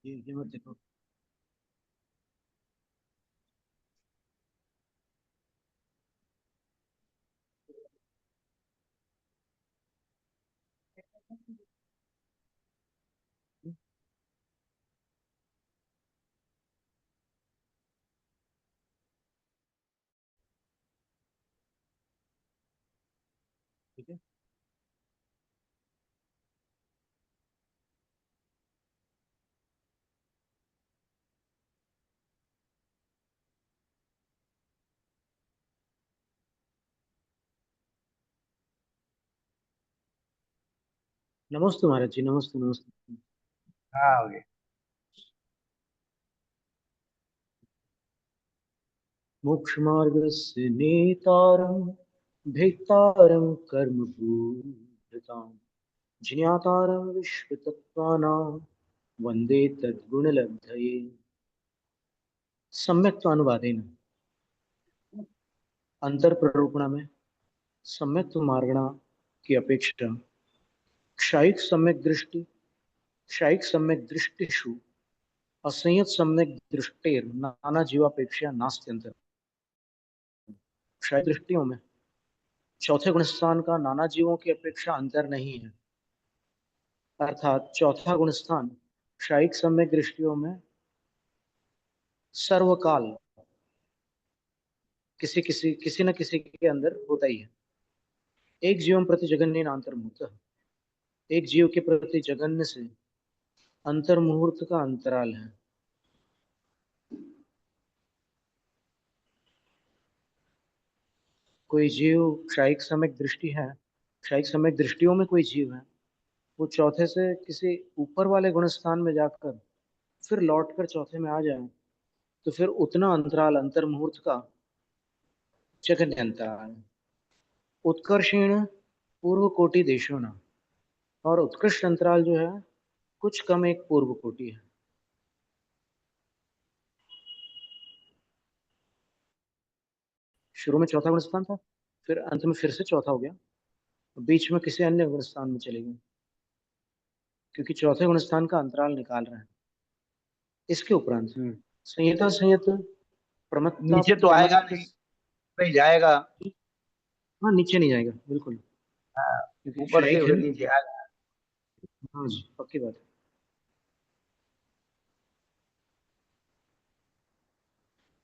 ये मत देखो। ठीक है। नमस्ते महाराज जी, नमस्ते नमस्ते। हाँ हो गया। मोक्षमार्गस्य नेतारं भेत्तारं कर्मभूततां ज्ञातारं विश्वतत्त्वानां वन्दे तद्गुणलब्धये। सम्यक्त्वानुवादेन अंतर्प्ररूपणा में सम्यक्त्व मार्गणा की अपेक्षा क्षायिक सम्यक दृष्टिषु असंयत सम्यक दृष्टेर नाना जीवापेक्षा नास्त्यंतर। क्षायिक दृष्टियों में चौथे गुण स्थान का नाना जीवों की अपेक्षा अंतर नहीं है, अर्थात चौथा गुण स्थान क्षायिक सम्यक दृष्टियों में सर्वकाल किसी न किसी के अंदर होता ही है। एक जीवन प्रति जगन्य अंतर्मुहूर्त, एक जीव के प्रति जगन्य से अंतर्मुहूर्त का अंतराल है। कोई जीव क्षायिक सम्यक दृष्टि है, क्षायिक सम्यक दृष्टियों में कोई जीव है, वो चौथे से किसी ऊपर वाले गुण स्थान में जाकर फिर लौट कर चौथे में आ जाए तो फिर उतना अंतराल अंतर मुहूर्त का जगन्य अंतराल। उत्कर्षेण पूर्व कोटि देशों न, और उत्कृष्ट अंतराल जो है कुछ कम एक पूर्व कोटि है। शुरू में चौथा गुण स्थान था, फिर अंत में फिर से चौथा हो गया, बीच में किसी अन्य गुण स्थान में चले गए क्योंकि चौथे गुण स्थान का अंतराल निकाल रहे हैं। इसके उपरांत संहिता संयत प्रमत्ता नीचे तो आएगा प्रमत्त। नहीं, नहीं जाएगा। हाँ, नीचे नहीं जाएगा बिल्कुल, हाँ, क्योंकि ऊपर से क्षयिक है फिर ना। नीचे आएगा। हाँ जी, पक्की बात है।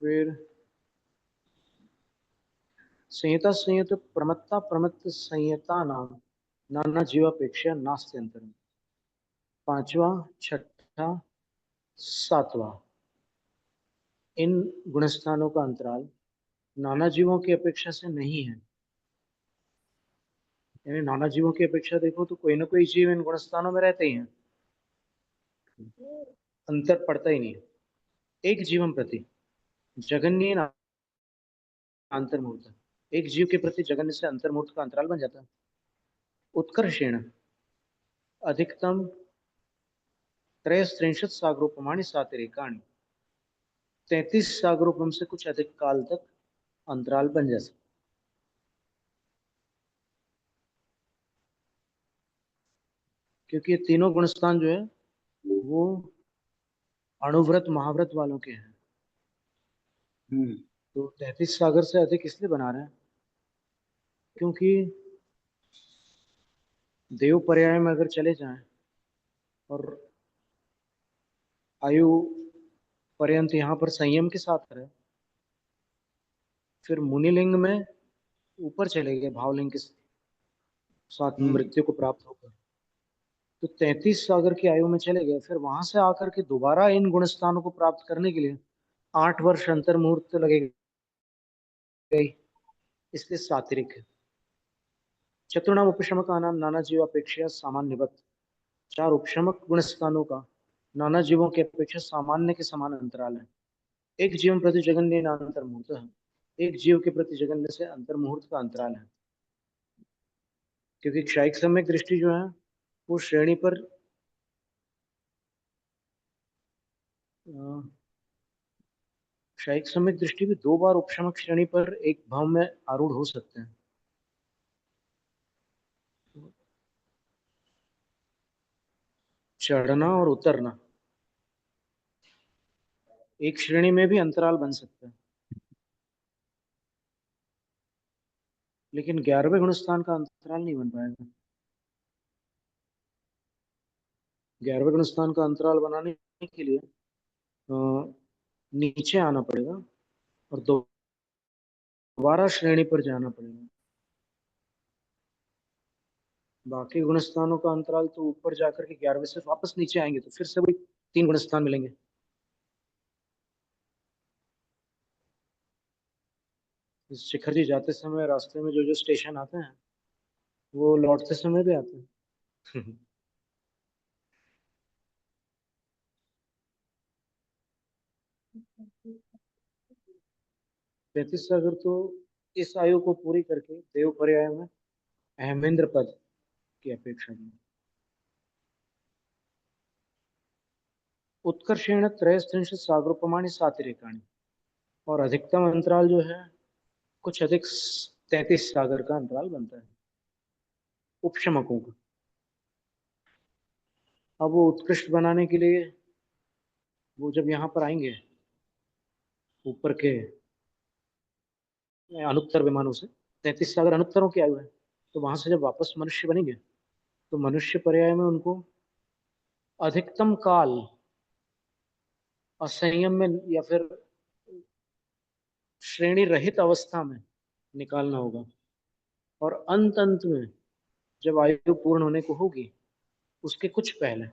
फिर संहिता संयत प्रमत्ता प्रमत्त संयता नाम नाना जीवापेक्षा नास्ति अंतर। पांचवा, छठा, सातवां, इन गुणस्थानों का अंतराल नाना जीवों की अपेक्षा से नहीं है। यानी नाना जीवों की अपेक्षा देखो तो कोई ना कोई जीव इन गुणस्थानों में रहते ही हैं, अंतर पड़ता ही नहीं है। एक जीवन प्रति जगन्य अंतर्मुहूर्त, एक जीव के प्रति जगन्य से अंतर्मुहूर्त का अंतराल बन जाता है। उत्कर्षेण अधिकतम त्रयस्त्रिंशत् सागरोपमाणि सातिरेकाणि, 33 सागरोपम से कुछ अधिक काल तक अंतराल बन जा सकता। क्योंकि ये तीनों गुणस्थान जो है वो अणुव्रत महाव्रत वालों के हैं। तो 33 सागर से अधिक इसलिए बना रहे हैं क्योंकि देव पर्याय में अगर चले जाएं और आयु पर्यंत यहाँ पर संयम के साथ रहे, फिर मुनिलिंग में ऊपर चले गए भावलिंग के साथ में मृत्यु को प्राप्त होकर, तो 33 सागर की आयु में चले गए, फिर वहां से आकर के दोबारा इन गुण स्थानों को प्राप्त करने के लिए 8 वर्ष अंतर मुहूर्त तो लगेगा ही, इसलिए सात्विक है। चतुर्णाम उपशमका नाम नाना जीवापेक्षा सामान्यवत। चार उपशमक गुण स्थानों का नाना जीवों की अपेक्षा सामान्य के समान अंतराल है। एक जीवन प्रति जगन्य अंतर मुहूर्त है। एक जीव के प्रति जगन्य से अंतर मुहूर्त का अंतराल है। क्योंकि क्षयिक सम्यक दृष्टि जो है वो श्रेणी पर क्षयिक सम्यक दृष्टि भी दो बार उपशमक श्रेणी पर एक भाव में आरूढ़ हो सकते हैं। चढ़ना और उतरना एक श्रेणी में भी अंतराल बन सकता है, लेकिन 11वें गुणस्थान का अंतराल नहीं बन पाएगा। 11वें गुणस्थान का अंतराल बनाने के लिए नीचे आना पड़ेगा और दोबारा श्रेणी पर जाना पड़ेगा। बाकी गुणस्थानों का अंतराल तो ऊपर जाकर के 11वें से वापस नीचे आएंगे तो फिर से वही 3 गुणस्थान मिलेंगे। इस शिखर जी जाते समय रास्ते में जो जो स्टेशन आते हैं वो लौटते समय भी आते हैं। 33 सागर तो इस आयु को पूरी करके देव पर्याय में अहमेंद्र पद की अपेक्षा की। उत्कर्षेण त्रयस्त्रिंशत् सागरोपमाणि सातिरेकाणि। और अधिकतम अंतराल जो है कुछ अधिक 33 सागर का अंतराल बनता है उपशमकों का। अब वो उत्कृष्ट बनाने के लिए वो जब यहाँ पर आएंगे ऊपर के अनुत्तर विमानों से, 33 सागर अनुत्तरों की आयु है, तो वहां से जब वापस मनुष्य बनेंगे तो मनुष्य पर्याय में उनको अधिकतम काल असंयम में या फिर श्रेणी रहित अवस्था में निकालना होगा। और अंत अंत में जब आयु पूर्ण होने को होगी उसके कुछ पहले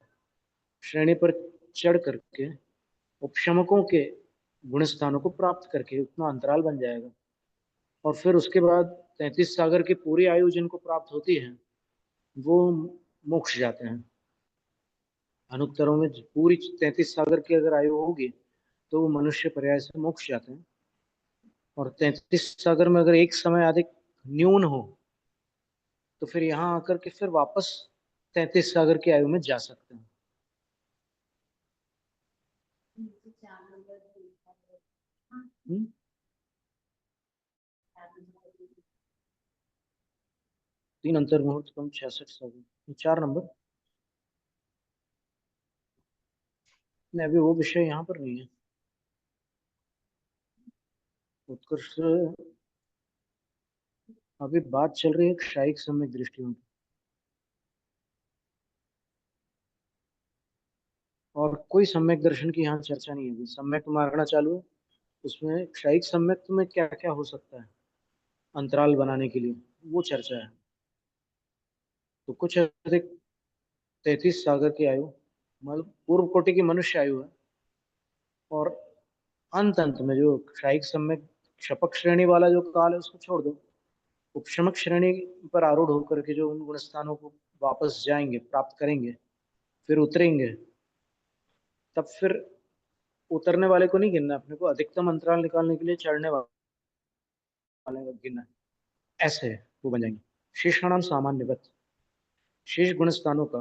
श्रेणी पर चढ़ करके उपशमकों के गुण स्थानों को प्राप्त करके उतना अंतराल बन जाएगा। और फिर उसके बाद 33 सागर की पूरी आयु जिनको प्राप्त होती है वो मोक्ष जाते हैं। अनुत्तरों में पूरी 33 सागर की अगर आयु होगी तो वो मनुष्य पर्याय से मोक्ष जाते हैं। और 33 सागर में अगर एक समय अधिक न्यून हो तो फिर यहाँ आकर के फिर वापस 33 सागर की आयु में जा सकते हैं। हम्म? 3 अंतर मुहूर्त कम 66 सागर 4 नंबर। नहीं, अभी वो विषय यहाँ पर नहीं है। उत्कर्ष अभी बात चल रही है क्षयिक सम्यक दृष्टियों की। और कोई सम्यक दर्शन की यहाँ चर्चा नहीं है। अभी सम्यक मार्गणा चालू है, उसमें क्षयिक सम्यक में क्या क्या हो सकता है अंतराल बनाने के लिए वो चर्चा है। तो कुछ अधिक 33 सागर की आयु मतलब पूर्व कोटि की मनुष्य आयु है। और अंत अंत में जो क्षयिक सम्यक क्षपक श्रेणी वाला जो काल है उसको छोड़ दो। उपशमक श्रेणी पर आरूढ़ होकर के जो उन गुण स्थानों को वापस जाएंगे प्राप्त करेंगे फिर उतरेंगे, तब फिर उतरने वाले को नहीं गिनना, अपने को अधिकतम अंतराल निकालने के लिए चढ़ने वाले को गिनना है। ऐसे वो बन जाएंगे। शेषाणाम सामान्यवत। शेष गुण स्थानों का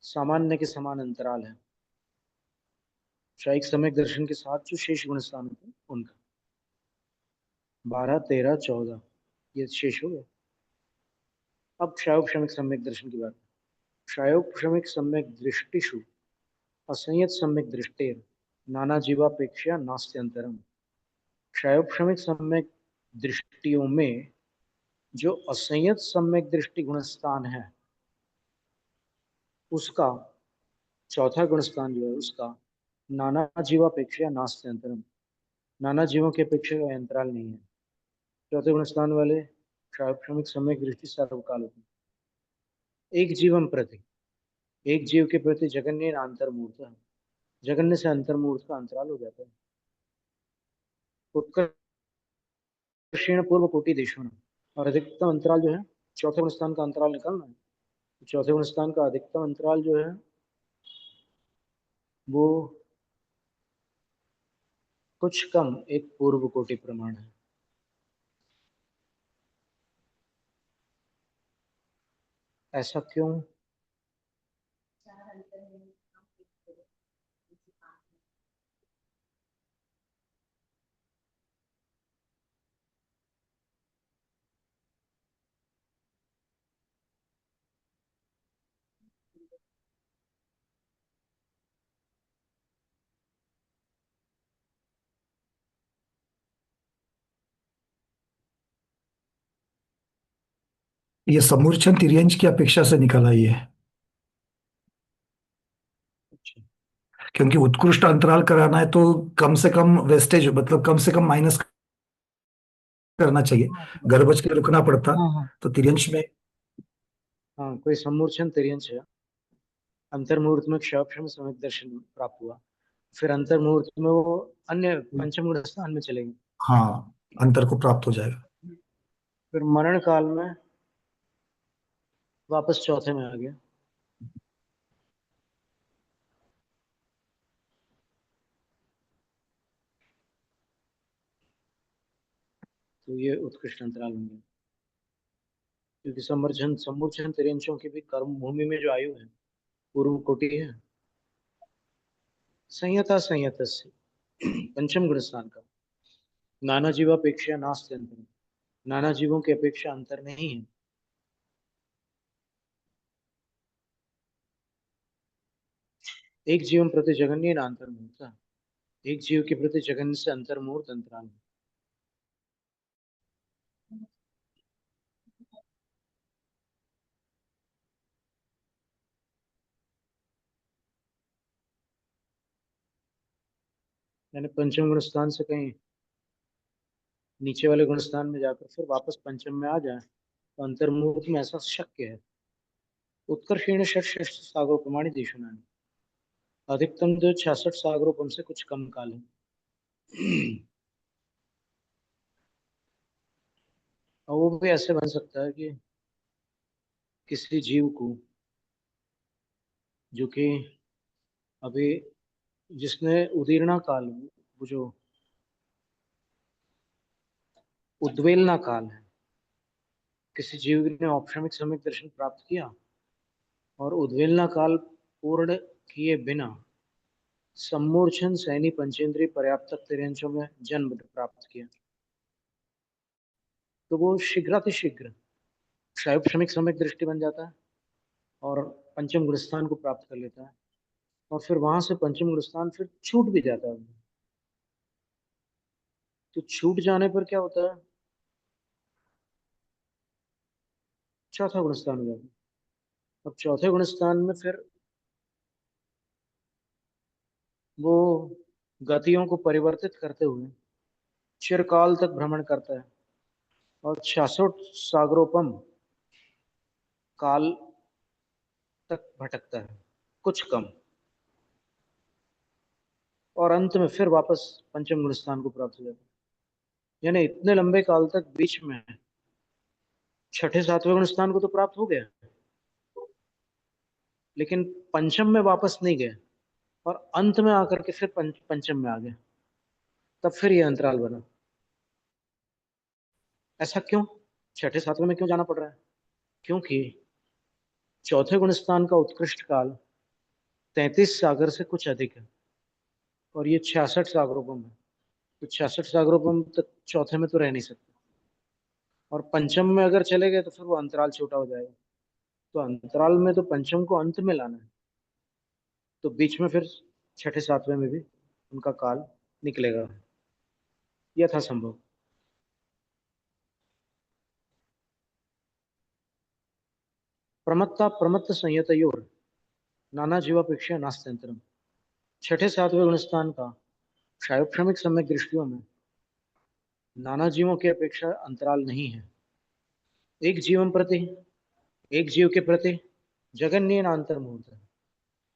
सामान्य के समान अंतराल है। क्षयिक सम्यक दर्शन के साथ जो शेष गुण स्थान होते हैं उनका 12, 13, 14 ये शेष हो गए। अब क्षयोपशमिक सम्यक दर्शन की बात। क्षयोपशमिक सम्यक दृष्टिषु असंयत सम्यक दृष्टेर नाना जीवापेक्षा नास्त्यंतरम। क्षयोपशमिक सम्यक दृष्टियों में जो असंयत सम्यक दृष्टि गुण स्थान है उसका चौथा गुण स्थान जो है उसका नाना जीवापेक्षा नास्त्यंतरम, नाना जीवों की अपेक्षा का अंतराल नहीं है। चौथे गुण स्थान वाले क्षयोपशमिक सम्यक दृष्टि सर्वकाल होती है। एक जीवम प्रति एक जीव के प्रति जगन्य अंतर्मूर्त है। जगन्य से अंतर्मूर्त का अंतराल हो जाता है। उत्कर्षण पूर्व कोटि देशों और अधिकतम अंतराल जो है चौथे गुण स्थान का अंतराल निकालना है। चौथे गुण स्थान का अधिकतम अंतराल जो है वो कुछ कम एक पूर्व कोटि प्रमाण है। ऐसा क्यों? ये समूर्छन तिर्यंच की अपेक्षा से निकला ये, अच्छा। क्योंकि उत्कृष्ट अंतराल कराना है तो कम से कम वेस्टेज, मतलब कम से कम माइनस करना चाहिए, हाँ घर बच के रुकना पड़ता। हाँ हाँ तो तिर्यंच में हाँ, कोई समूर्छन तिर्यंच है। अंतर्मुहूर्त में क्षयक्षम सम्यक दर्शन प्राप्त हुआ, फिर अंतर्मुहूर्त में वो अन्य पंचम गुण स्थान में चले गए। हाँ, अंतर को प्राप्त हो जाएगा। फिर मरण काल में वापस चौथे में आ गया। तो ये उत्कृष्ट अंतराल बन गया, क्योंकि समर्चन समूर्छन तिर्यंचों की भी कर्म भूमि में जो आयु है पूर्व कोटि है। संयता संयत पंचम गुण स्थान का नाना जीवापेक्षा नास्ति अंतर, नाना जीवों की अपेक्षा अंतर नहीं है। एक जीवन प्रति जगन्य न अंतर मुहूर्त, एक जीव के प्रति जगन्य से अंतर मुहूर्त अंतराल। यानी पंचम गुण स्थान से कहीं नीचे वाले गुण स्थान में जाकर फिर वापस पंचम में आ जाए तो अंतर मुहूर्त में ऐसा शक्य है। उत्कर्षेण षट् सागरो प्रमाणित देशुना, अधिकतम जो 66 सागरोपम से कुछ कम काल है। और वो भी ऐसे बन सकता है कि किसी जीव को जो कि अभी जिसने उदीर्णा काल में वो जो उद्वेलना काल है, किसी जीव ने औपशामिक सम्यक दर्शन प्राप्त किया और उद्वेलना काल पूर्ण किए बिना सम्मूर्छन सैनी पंचेंद्रिय पर्याप्त तिर्यंचों में जन्म प्राप्त किया, तो वो शीघ्रातिशीघ्र क्षायोपशमिक सम्यक दृष्टि बन जाता है और पंचम गुणस्थान को प्राप्त कर लेता है। और फिर वहां से पंचम गुणस्थान फिर छूट भी जाता है। तो छूट जाने पर क्या होता है? चौथा गुणस्थान हो जाता है। अब चौथे गुणस्थान में फिर वो गतियों को परिवर्तित करते हुए चिरकाल तक भ्रमण करता है और 66 सागरोपम काल तक भटकता है, कुछ कम, और अंत में फिर वापस पंचम गुण स्थान को प्राप्त हो जाता है। यानी इतने लंबे काल तक बीच में छठे सातवें गुण स्थान को तो प्राप्त हो गया, लेकिन पंचम में वापस नहीं गए और अंत में आकर के फिर पंचम में आ गए, तब फिर ये अंतराल बना। ऐसा क्यों? छठे सातवें में क्यों जाना पड़ रहा है? क्योंकि चौथे गुण स्थान का उत्कृष्ट काल 33 सागर से कुछ अधिक है और ये 66 सागरोपम है। तो 66 सागरोपम तक चौथे में तो रह नहीं सकते, और पंचम में अगर चले गए तो फिर वो अंतराल छोटा हो जाएगा। तो अंतराल में तो पंचम को अंत में लाना है, तो बीच में फिर छठे सातवें में भी उनका काल निकलेगा, यथासंभव। प्रमत्ता प्रमत्त संयतयोर नाना जीवापेक्षा नास्त्यंतरम, छठे सातवें गुणस्थान का क्षायोक्षमिक सम्यक दृष्टियों में नाना जीवों की अपेक्षा अंतराल नहीं है। एक जीवन प्रति, एक जीव के प्रति जगन्य अंतर मुहूर्त है,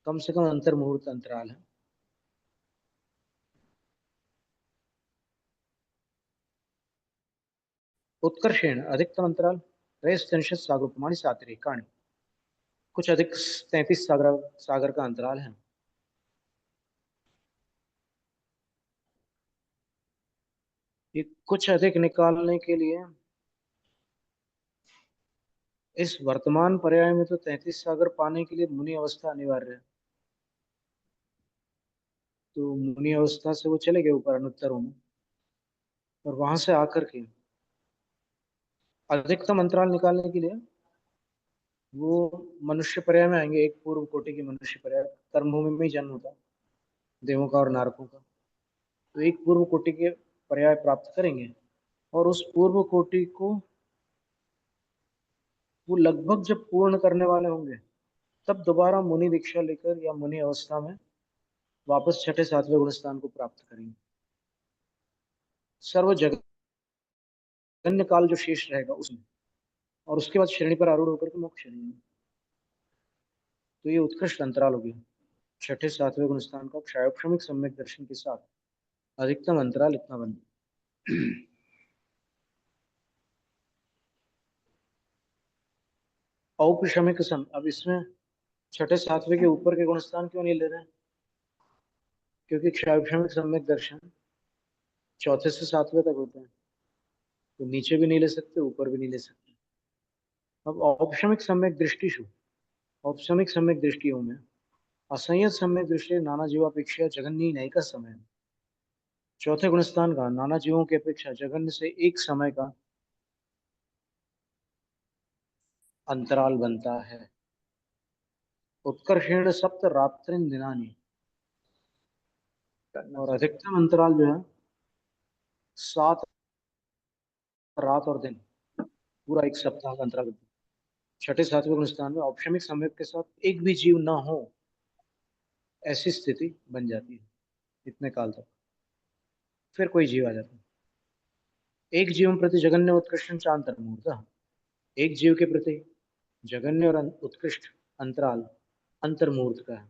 कम से कम अंतर मुहूर्त अंतराल है। उत्कर्षेण अधिकतम अंतराल रेस्तनिषद सागर उपमानी सातरी कण कुछ अधिक 33 सागर का अंतराल है। ये कुछ अधिक निकालने के लिए इस वर्तमान पर्याय में तो 33 सागर पाने के लिए मुनि अवस्था अनिवार्य है। तो मुनि अवस्था से वो चले गए ऊपर अनुत्तरों में, और वहां से आकर के अधिकतम अंतराल निकालने के लिए वो मनुष्य पर्याय में आएंगे। एक पूर्व कोटि की मनुष्य पर्याय, कर्मभूमि में ही जन्म होता है देवों का और नारकों का। तो एक पूर्व कोटि के पर्याय प्राप्त करेंगे, और उस पूर्व कोटि को वो लगभग जब पूर्ण करने वाले होंगे, तब दोबारा मुनि दीक्षा लेकर या मुनि अवस्था में वापस छठे सातवें गुण स्थान को प्राप्त करेंगे। सर्व जगन्य काल जो शेष रहेगा उसमें, और उसके बाद श्रेणी पर आरूढ़ होकर के मोक्ष श्रेणी। तो ये उत्कृष्ट अंतराल हो गया छठे सातवें गुण स्थान का। क्षायोपशमिक सम्यक दर्शन के साथ अधिकतम अंतराल इतना बन औपशमिक सम, अब इसमें छठे सातवें के ऊपर के गुणस्थान क्यों नहीं ले रहे हैं? क्योंकि क्षायोपशमिक सम्यक दर्शन चौथे से सातवें तक होते हैं, तो नीचे भी नहीं ले सकते, ऊपर भी नहीं ले सकते। अब औपशमिक सम्यक दृष्टिषु, औपशमिक सम्यक दृष्टियों में असंयत सम्यक दृष्टि नाना जीवापेक्षा जगन्य नहीं का समय, चौथे गुणस्थान का नाना जीवों की अपेक्षा जगन्य से एक समय का अंतराल बनता है। उत्कर्षेण सप्त रात्रिन दिनानि, और अधिकतम अंतराल जो है 7 रात और दिन, पूरा एक सप्ताह का अंतराल। छठे सातवें गुणस्थान में औपशमिक सम्यक के साथ एक भी जीव ना हो, ऐसी स्थिति बन जाती है इतने काल तक। फिर कोई जीव आ जाता है। एक जीव प्रति जगन्य उत्कृष्ट चांतरमूर्त, एक जीव के प्रति जगन्य और उत्कृष्ट अंतराल अंतर्मूर्त का है।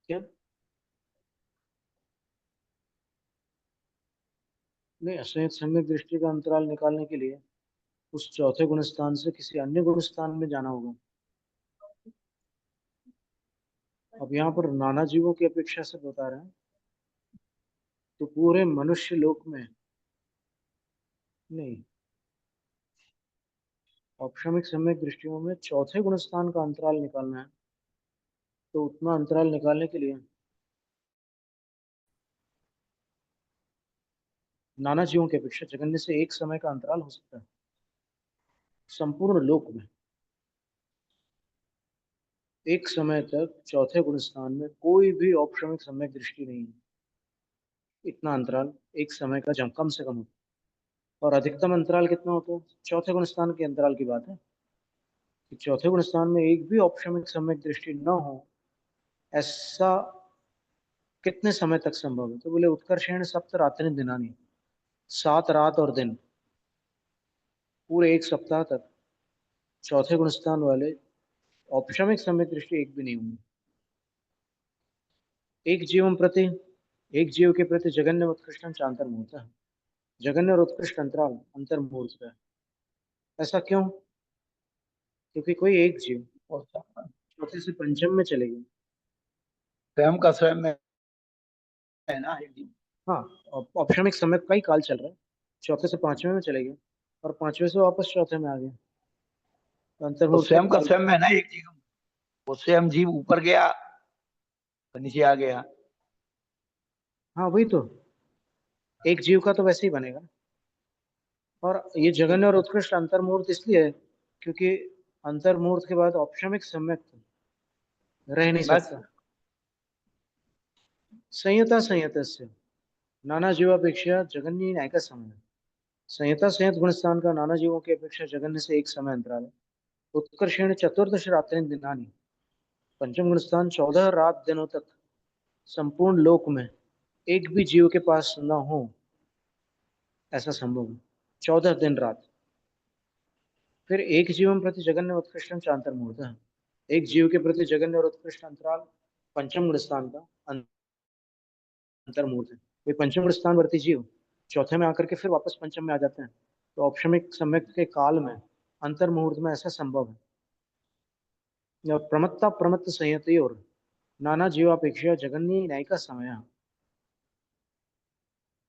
क्या नहीं, असंयत सम्यक दृष्टि का अंतराल निकालने के लिए उस चौथे गुण स्थान से किसी अन्य गुण स्थान में जाना होगा। अब यहाँ पर नाना जीवों की अपेक्षा से बता रहे हैं, तो पूरे मनुष्य लोक में नहीं, औपशमिक सम्यक दृष्टियों में चौथे गुण स्थान का अंतराल निकालना है। तो उतना अंतराल निकालने के लिए नाना जीवों की अपेक्षा जगन्य से एक समय का अंतराल हो सकता है संपूर्ण लोक में। एक समय तक चौथे गुण स्थान में कोई भी औपशमिक सम्यक दृष्टि नहीं है। इतना अंतराल एक समय का जम कम से कम होता है। और अधिकतम अंतराल कितना होता है? चौथे गुण स्थान के अंतराल की बात है कि चौथे गुण स्थान में एक भी औपशमिक सम्यक दृष्टि न हो, ऐसा कितने समय तक संभव है? तो बोले उत्कर्षेण सप्त रात्रि दिनानी, 7 रात और दिन, पूरे एक सप्ताह तक चौथे गुण स्थान वाले औपशमिक सम्यक दृष्टि एक भी नहीं होंगी। एक जीवम प्रति, एक जीव के प्रति जगन्य उत्कृष्ट चांतरमूर्त है, जगन्य और उत्कृष्ट अंतराल अंतर्मुहूर्त का है। ऐसा क्यों? क्योंकि कोई एक जीव और चौथे से पंचम में चलेगी। स्वयं का स्वयं में है ना एक दिन। हाँ, औपशमिक समय का ही काल चल रहा है, चौथे से पांचवें में चले गए और पांचवें से वापस चौथे में आ गए, तो तो अंतर्मुहूर्त का स्वयं का काल। स्वयं में है ना एक जीव, वो स्वयं जीव ऊपर गया तो नीचे आ गया। हाँ वही तो, एक जीव का तो वैसे ही बनेगा। और ये जगन्य और उत्कृष्ट अंतर्मुहूर्त इसलिए है क्योंकि अंतर्मुहूर्त के बाद औपशमिक सम्यक रह नहीं बस सकता। संयता संयतस्य नाना जीवापेक्षा जगन्य न्याय का समय है। संयता संयत गुण स्थान का नाना जीवों की अपेक्षा जगन्य से एक समय अंतराल है। उत्कर्षेण चतुर्दश रात्रि दिनानी, पंचम गुण स्थान 14 रात दिनों तक संपूर्ण लोक में एक भी जीव के पास न हो, ऐसा संभव है। 14 दिन रात। फिर एक जीवन प्रति जगन्य उत्कृष्ट चांतरमूर्त है, एक जीव के प्रति जगन्य और उत्कृष्ट अंतराल पंचम गुण स्थान का अंतर्मूर्त है। कोई पंचम गुण स्थान वर्ती जीव चौथे में आकर के फिर वापस पंचम में आ जाते हैं। तो औपशमिक सम्यक के काल में अंतर मुहूर्त में ऐसा संभव है। और प्रमत्ता प्रमत्त संयति और नाना जीवापेक्षा जगन्य न्यायिका समय,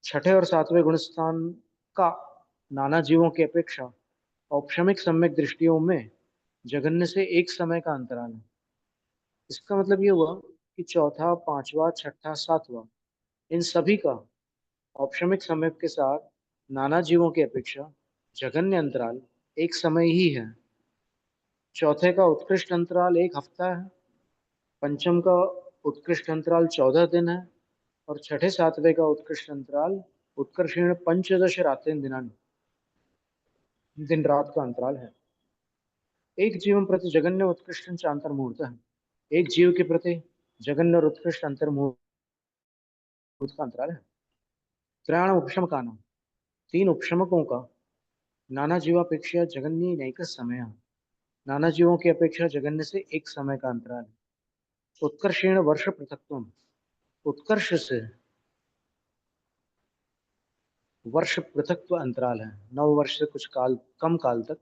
छठे और सातवें गुणस्थान का नाना जीवों की अपेक्षा औपशमिक सम्यक दृष्टियों में जगन्य से एक समय का अंतराल है। इसका मतलब ये हुआ कि चौथा, पांचवा, छठा, सातवां, इन सभी का औपशमिक सम्यक के साथ नाना जीवों की अपेक्षा जगन्य अंतराल एक समय ही है। चौथे का उत्कृष्ट अंतराल 1 हफ्ता है, पंचम का उत्कृष्ट अंतराल 14 दिन है, और छठे सातवें का उत्कृष्ट अंतराल उत्कर्षण पंचदश रातें दिनानि, दिन रात का अंतराल है। एक जीवन प्रति जगन्य उत्कृष्ट अंतर मुहूर्त है। एक जीव के प्रति जगन्य और उत्कृष्ट अंतर मुहूर्त का अंतराल है। त्रयाण उपशम का नाम, 3 उपशमकों का नाना जीवापेक्षा जगन्य नैक समय, नाना जीवों की अपेक्षा जगन्य से एक समय का अंतराल है। उत्कर्षण वर्ष पृथक्त्वम, उत्कर्ष से वर्ष पृथक्त्व अंतराल है। 9 वर्ष से कुछ काल कम काल तक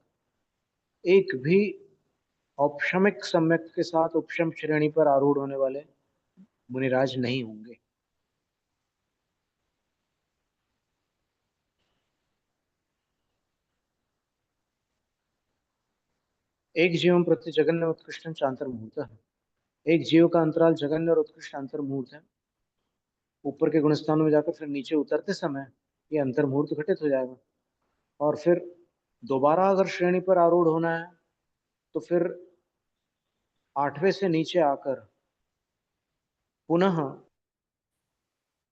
एक भी औपशमिक सम्यक के साथ उपशम श्रेणी पर आरूढ़ होने वाले मुनिराज नहीं होंगे। एक जीवन प्रति जगन्य उत्कृष्ट चांतर मुहूर्त है। एक जीव का अंतराल जगन्य और उत्कृष्ट अंतर मुहूर्त है। ऊपर के गुणस्थानों में जाकर फिर नीचे उतरते समय ये अंतर मुहूर्त घटित हो जाएगा, और फिर दोबारा अगर श्रेणी पर आरूढ़ होना है तो फिर 8वें से नीचे आकर पुनः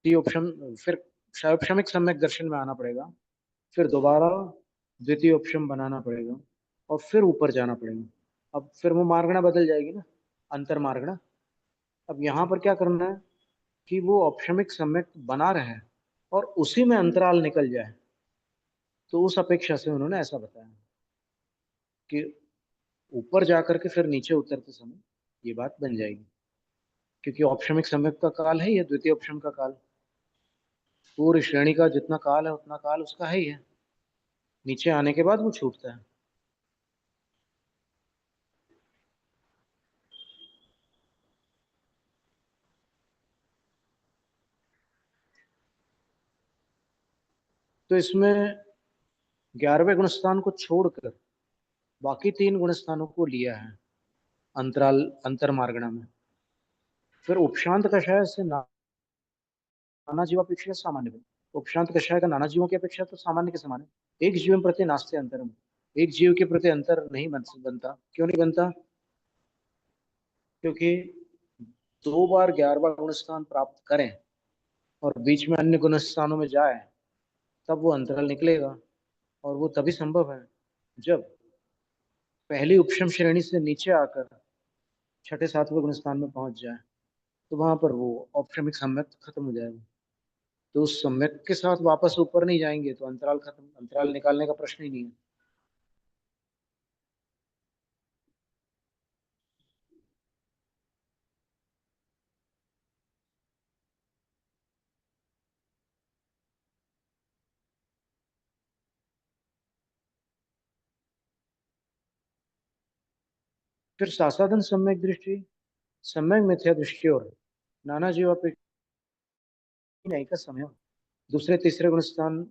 फिर क्षयक्षमिक सम्यक दर्शन में आना पड़ेगा, फिर दोबारा द्वितीय उपशम बनाना पड़ेगा, और फिर ऊपर जाना पड़ेगा। अब फिर वो मार्गणा बदल जाएगी ना, अंतर मार्गणा। अब यहाँ पर क्या करना है कि वो औपशमिक सम्यक बना रहे और उसी में अंतराल निकल जाए। तो उस अपेक्षा से उन्होंने ऐसा बताया कि ऊपर जाकर के फिर नीचे उतरते समय ये बात बन जाएगी, क्योंकि औपशमिक सम्यक का काल है, या द्वितीय उपशम का काल, पूरी श्रेणी का जितना काल है उतना काल उसका है ही है। नीचे आने के बाद वो छूटता है। तो इसमें 11वें गुणस्थान को छोड़कर बाकी 3 गुणस्थानों को लिया है अंतराल अंतर मार्गणा में। फिर उपशांत कषाय से नाना जीवापेक्षा सामान्य में, उपशांत कषाय का नाना जीवों की अपेक्षा तो सामान्य के समान है। एक जीव प्रति नास्ते अंतरम, एक जीव के प्रति अंतर नहीं बनता। क्यों नहीं बनता? क्योंकि 2 बार 11वां गुणस्थान प्राप्त करें और बीच में अन्य गुणस्थानों में जाए तब वो अंतराल निकलेगा, और वो तभी संभव है जब पहली उपशम श्रेणी से नीचे आकर छठे सातवें गुणस्थान में पहुंच जाए, तो वहां पर वो औपशमिक सम्यक खत्म हो जाएगा। तो उस सम्यक के साथ वापस ऊपर नहीं जाएंगे तो अंतराल खत्म, अंतराल निकालने का प्रश्न ही नहीं है। फिर सासाधन सम्यक दृष्टि, सम्यक मिथ्या दृष्टि और नाना जीवापेक्षा का समय, दूसरे तीसरे गुणस्थान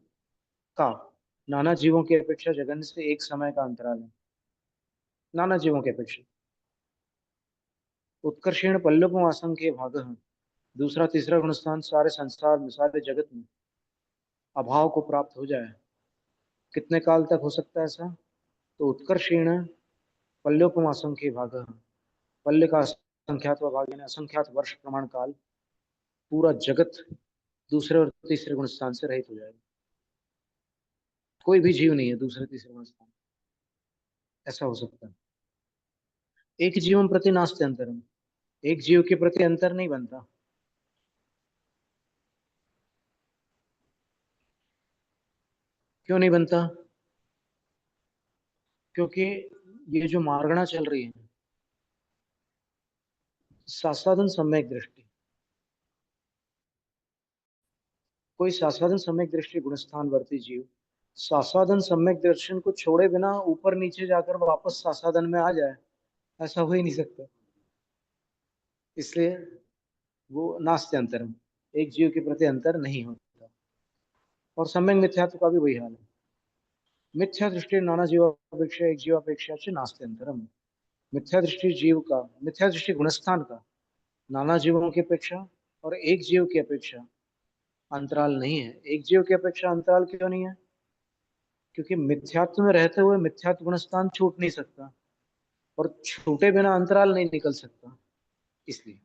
का नाना जीवों की अपेक्षा जगन से एक समय का अंतराल है। नाना जीवों की अपेक्षा उत्कर्षण पल्लवों असंख्य भाग, दूसरा तीसरा गुणस्थान सारे संसार में, सारे जगत में अभाव को प्राप्त हो जाए। कितने काल तक हो सकता है ऐसा? तो उत्कर्षण पल्योपम असंख्य भाग, पल्य का असंख्यात भाग यानी असंख्यात वर्ष प्रमाण काल पूरा जगत दूसरे और तीसरे गुण स्थान से रहित हो जाएगा। कोई भी जीव नहीं है दूसरे तीसरे गुण स्थान, ऐसा हो सकता है। एक जीवन प्रति नास्ते अंतरम, एक जीव के प्रति अंतर नहीं बनता। क्यों नहीं बनता? क्योंकि ये जो मार्गणा चल रही है सासाधन सम्यक दृष्टि, कोई सासाधन सम्यक दृष्टि गुणस्थान वर्ती जीव सासाधन सम्यक दर्शन को छोड़े बिना ऊपर नीचे जाकर वापस सासाधन में आ जाए, ऐसा हो ही नहीं सकता। इसलिए वो नास्ति अंतरम, एक जीव के प्रति अंतर नहीं होता। और सम्यक मिथ्यात्व का भी वही हाल है। मिथ्या दृष्टि नाना जीवापेक्षा एक जीवापेक्षा से नास्ति अंतरम। मिथ्या दृष्टि जीव का, मिथ्या दृष्टि गुणस्थान का नाना जीवों की अपेक्षा और एक जीव की अपेक्षा अंतराल नहीं है। एक जीव की अपेक्षा अंतराल क्यों नहीं है? क्योंकि मिथ्यात्व में रहते हुए मिथ्यात्व गुणस्थान छूट नहीं सकता और छूटे बिना अंतराल नहीं निकल सकता। इसलिए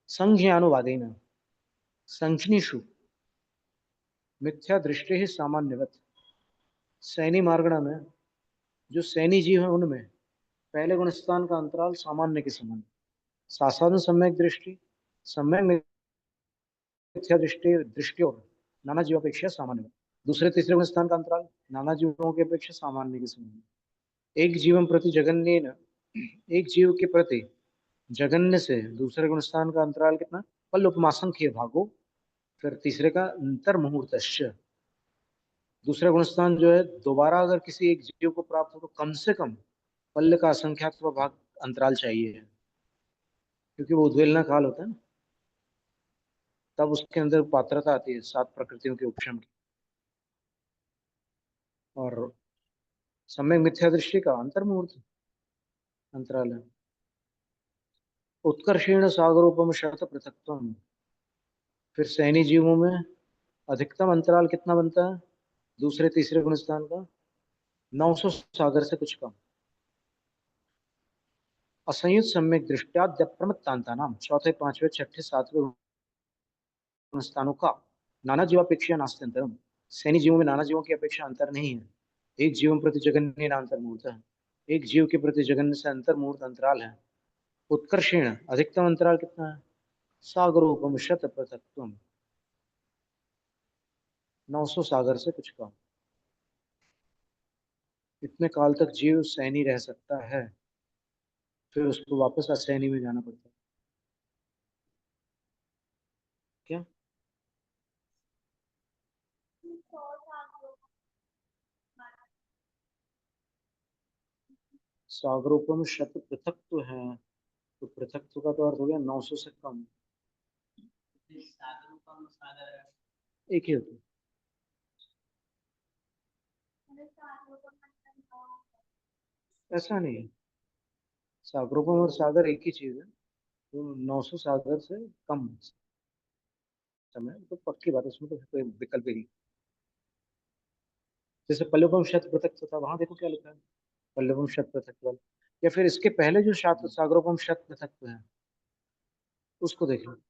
संज्ञानुवादेन संख्निषु मिथ्या दृष्टि ही सामान्यवत। सैनी मार्गणा में जो सैनी जीव है उनमें पहले गुणस्थान का अंतराल सामान्य के समान। सासाधन सम्यक दृष्टि सम्यक मिथ्या दृष्टि दृष्टि और नाना जीवापेक्षा सामान्य। दूसरे तीसरे गुणस्थान का अंतराल नाना जीवों की अपेक्षा सामान्य के समान। एक जीवन प्रति जगन्य, एक जीव के प्रति जगन्य से दूसरे गुणस्थान का अंतराल कितना? पल उपमासंख्य भागो। फिर तीसरे का अंतर मुहूर्त। दूसरा गुणस्थान जो है दोबारा अगर किसी एक जीव को प्राप्त हो तो कम से कम पल्ल का असंख्यात्व भाग अंतराल चाहिए, क्योंकि वो उद्वेलना काल होता है ना, तब उसके अंदर पात्रता आती है 7 प्रकृतियों के उपशम की। और सम्यक मिथ्या दृष्टि का अंतर्मुहूर्त अंतराल है। उत्कर्षेण सागरोपम शर्त पृथक्त्वम। फिर सैनी जीवों में अधिकतम अंतराल कितना बनता है दूसरे तीसरे गुणस्थान का? 900 सागर से कुछ कम। असंयुक्त सम्यक दृष्टिया प्रमत्तांता नाम चौथे पांचवे छठे सातवें गुणस्थानों का नाना जीवापेक्षा नास्त्यंतरम। सैनी जीवों में नाना जीवों की अपेक्षा अंतर नहीं है। एक जीवन प्रति जगन्य अंतर मुहूर्त है। एक जीव के प्रति जगन्य से अंतर मुहूर्त अंतराल है। उत्कर्षेण अधिकतम अंतराल कितना है? सागरोपम शत पृथक्त्वम। 900 सागर से कुछ कम। इतने काल तक जीव सैनी रह सकता है, फिर उसको वापस असैनी में जाना पड़ता है। क्या? सागरोपम शत पृथक्त्व है, तो पृथक्त्व का तो अर्थ हो गया 900 से कम। एक ही होता है। ऐसा नहीं है, सागरोपम और सागर एक ही चीज है। तो 900 सागर से कम समय तो पक्की बात है, उसमें तो कोई विकल्प ही नहीं। जैसे पल्लवम शत पृथक्त्व था, वहां देखो क्या लिखा है, पल्लवम शत पृथक्त्व। या फिर इसके पहले जो सागरोपम शत पृथक्त्व है उसको देख लो।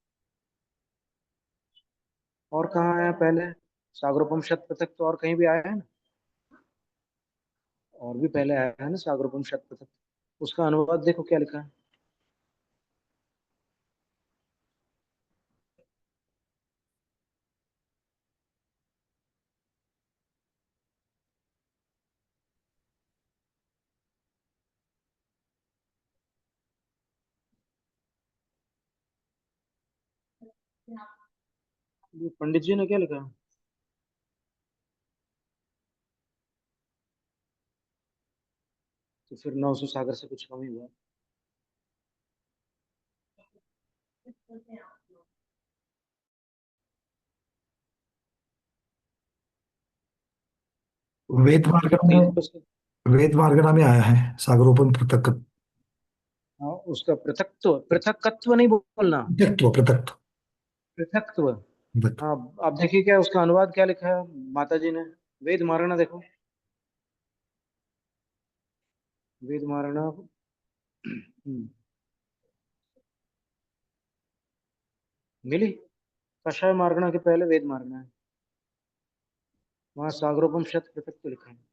और कहाँ आया पहले सागरोपम शत पृथक्त्व? और कहीं भी आया है ना? और भी पहले आया है ना सागरोपम शत पृथक्त्व। उसका अनुवाद देखो क्या लिखा है। ये पंडित जी ने क्या लिखा है? तो फिर 900 सागर से कुछ कम ही हुआ। वेद मार्गणा तीन में, वेद मार्गणा में आया है सागरोपन पृथक। हाँ, उसका पृथकत्व, पृथकत्व नहीं बोलना, पृथक्त्व पृथक्त्व। पृथकत्व। बत- हाँ, आप देखिए क्या उसका अनुवाद क्या लिखा है माता जी ने। वेद मारणा देखो, वेद मारणा। मिली? कषाय मार्गणा के पहले वेद मारणा है, वहां सागरोपम शत पृथक्त्व लिखा है।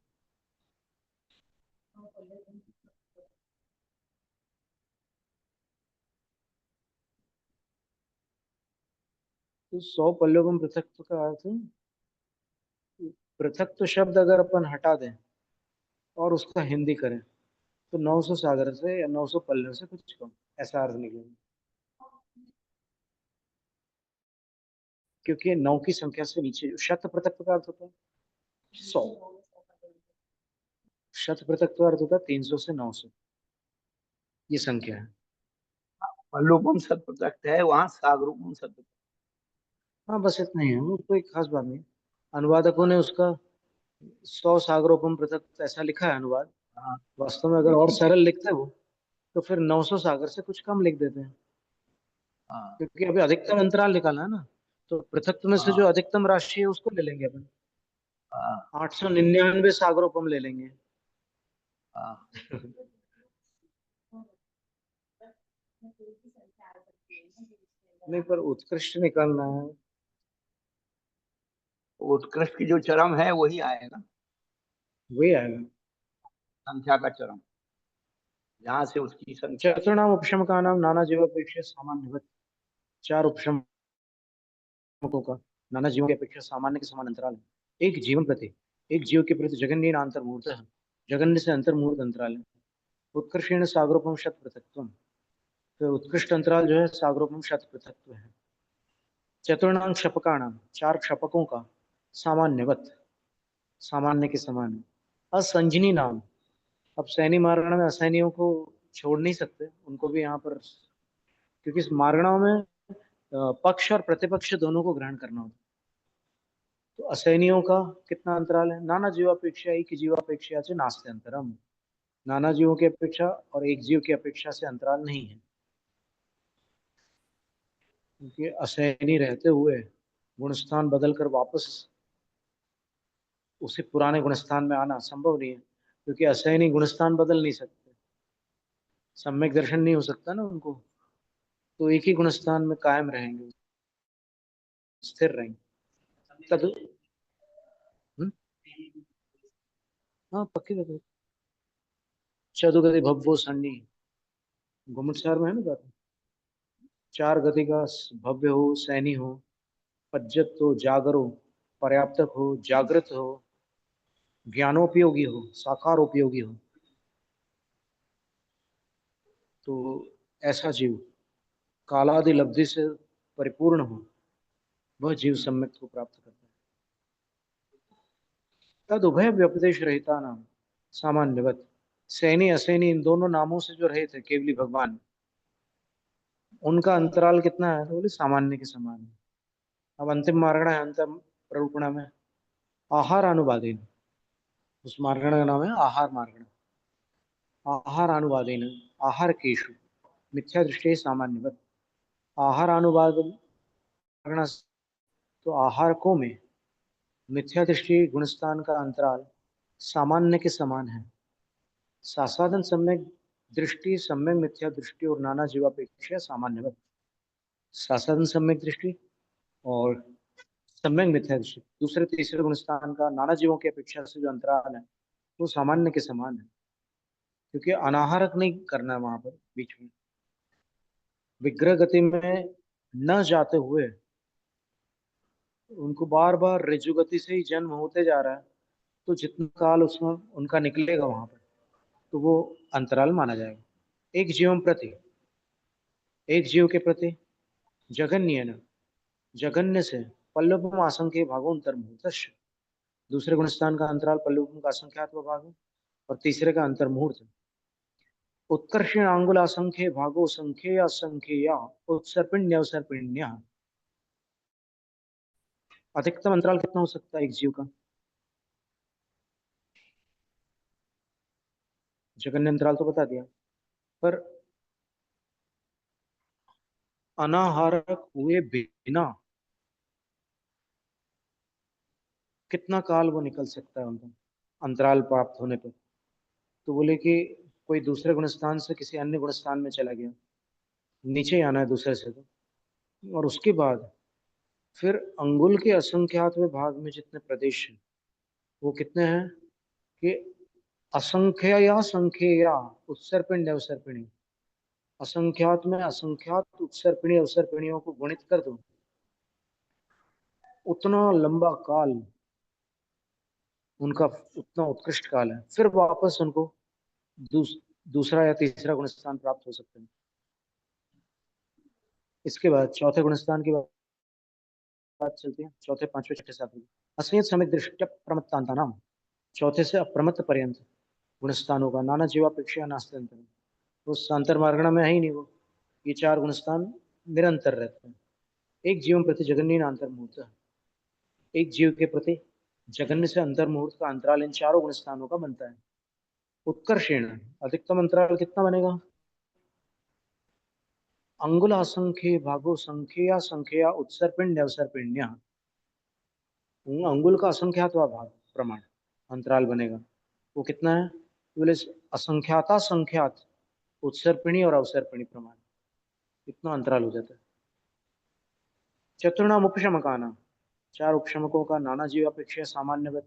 तो 100 पल्लवम पृथक्त्व का अर्थ है, पृथक्त्व शब्द अगर अपन हटा दें और उसका हिंदी करें तो 900 सागर से या 900 पल्लव से कुछ कम, ऐसा अर्थ निकलेगा। क्योंकि 9 की संख्या से नीचे शत पृथक का अर्थ होता है 100, शत पृथक का अर्थ होता है 300 से 900, ये संख्या है। पल्लुपम शत पृथक है, वहां सागरूपम शत पृथक। हाँ बस इतना ही है, वो कोई खास बात नहीं। अनुवादकों ने उसका 100 सागरोपम पृथक ऐसा लिखा है अनुवाद। हाँ वास्तव में अगर और सरल लिखते वो तो फिर 900 सागर से कुछ कम लिख देते हैं, हाँ क्योंकि अभी अधिकतम अंतराल निकालना है ना, तो पृथक में से हाँ जो अधिकतम राशि है उसको ले लेंगे अपन। हाँ 899 सागरोपम ले लेंगे। हाँ। नहीं पर उत्कृष्ट निकालना है। उत्कृष्ट की जो चरम है वही आएगा, वही आएगा। संख्या का चरम, जहां से उसकी संख्या। चतुर्णाम उपशम का नाम नाना जीवापेक्ष सामान्य, चार उपशम का नाना जीवों की अपेक्षा सामान्य के समान अंतराल है। एक जीवन प्रति, एक जीव के प्रति जगन्य अंतर मुहूर्त है, जगन्य से अंतर मुहूर्त अंतराल है। उत्कृष्ण सागरोपम शत पृथक्त्व, तो उत्कृष्ट अंतराल जो है सागरोपम शत पृथक्त्व है। चतुर्णाम क्षपकाणाम, चार क्षपकों का सामान्यवत, सामान्य के समान है। असंजनी नाम, अब सैनी मारगण में असैनियों को छोड़ नहीं सकते, उनको भी यहाँ पर, क्योंकि इस मारगणों में पक्ष और प्रतिपक्ष दोनों को ग्रहण करना होता है। तो असैनियों का कितना अंतराल है? नाना जीवापेक्षा एक जीवापेक्षा से नास्ते अंतरम, नाना जीवों की अपेक्षा और एक जीव की अपेक्षा से अंतराल नहीं है, क्योंकि असैनी रहते हुए गुणस्थान बदलकर वापस उसी पुराने गुणस्थान में आना संभव नहीं है, क्योंकि असैनी गुणस्थान बदल नहीं सकते, सम्यक दर्शन नहीं हो सकता ना उनको, तो एक ही गुणस्थान में कायम रहेंगे, स्थिर रहेंगे। तद हम्म? हाँ पक्की बात है। चतुर्गति भव्यो सन्नी, गुम्मटसार में है ना बात, चार गति का भव्य हो, सैनी हो, पज्जत हो, जागरो, पर्याप्तक हो, जागृत हो, ज्ञानोपयोगी हो, साकारोपयोगी हो, तो ऐसा जीव कालादि लब्धि से परिपूर्ण हो, वह जीव सम्यक को प्राप्त करता है। तद उभय व्यपदेश रहता नाम सामान्यवत, सैनी असैनी इन दोनों नामों से जो रहे थे केवली भगवान, उनका अंतराल कितना है? तो बोले सामान्य के समान है। अब अंतिम मार्गण है, अंतिम प्ररूपणा में आहार अनुवादेन, उस मार्गण का नाम है आहार मार्गण। आहार अनुवादेन, आहार केशु मिथ्या दृष्टि सामान्यवत, आहार अनुवाद मार्गण, तो आहारकों में मिथ्या दृष्टि गुणस्थान का अंतराल सामान्य के समान है। सासाधन सम्यक दृष्टि, सम्यक मिथ्या दृष्टि और नाना जीवापेक्षा सामान्यवत, सासाधन सम्यक दृष्टि और सम्यक मिथ्या दृष्टि दूसरे तीसरे गुणस्थान का नाना जीवों की अपेक्षा से जो अंतराल है वो सामान्य के समान है, क्योंकि अनाहारक नहीं करना है वहां पर बीच में, विग्रह गति में न जाते हुए उनको बार बार ऋजु गति से ही जन्म होते जा रहा है, तो जितना काल उसमें उनका निकलेगा वहां पर, तो वो अंतराल माना जाएगा। एक जीवन प्रति, एक जीव के प्रति जगन्य न, जगन्य से पल्लवम आसंख्य भागोंतर्मुहूर्त, दूसरे गुणस्थान का अंतराल पल्लवम का असंख्यात्व भाग है और तीसरे का अंतर्मुहूर्त। उत्कर्षण आंगुल असंख्य भागो संख्य असंख्य उत्सर्पिण्य अवसर्पिण्य, अधिकतम अंतराल कितना हो सकता है एक जीव का? जगन्य अंतराल तो बता दिया, पर अनाहारक हुए बिना कितना काल वो निकल सकता है उनका अंतराल प्राप्त होने पर? तो बोले कि कोई दूसरे गुणस्थान से किसी अन्य गुणस्थान में चला गया, नीचे ही आना है दूसरे से, तो और उसके बाद फिर अंगुल के असंख्यातवें भाग में जितने प्रदेश हैं वो कितने हैं कि असंख्य या संख्य या उत्सर्पिण्य अवसर्पिणी, असंख्यात में असंख्यात उत्सर्पिणी अवसर्पिणियों को गुणित कर दो, उतना लंबा काल उनका, उतना उत्कृष्ट काल है, फिर वापस उनको दूसरा या तीसरा गुणस्थान प्राप्त हो सकते हैं। इसके बाद चौथे गुणस्थान की बात बात चलती है चौथे पांचवें छठे सातवें। असंयत सम्यक दृष्टि प्रमत्तांता नाम, चौथे से अप्रमत्त पर्यंत गुणस्थानों का नाना जीवापेक्षा नास्त्यंतर, वो सांतर मार्गणा में है ही नहीं वो। ये चार गुणस्थान निरंतर रहते हैं। एक जीवन प्रति जगन्य अंतर मुहूर्त, एक जीव के प्रति जगन्य से अंतर मुहूर्त का अंतराल इन चारों गुणस्थानों का बनता है। उत्कर्षेण, अधिकतम अंतराल कितना बनेगा? अंगुला संख्य भागो संख्या संख्या उत्सर्पिण्य अवसर्पिण्य, अंगुल का असंख्यातवा भाग प्रमाण अंतराल बनेगा। वो कितना है? बोले असंख्याता संख्यात उत्सर्पिणी और अवसर्पिणी प्रमाण, इतना अंतराल हो जाता है। चतुर्णाम उपशमकाना, चार उपशमकों का नाना जीव अपेक्षा सामान्य,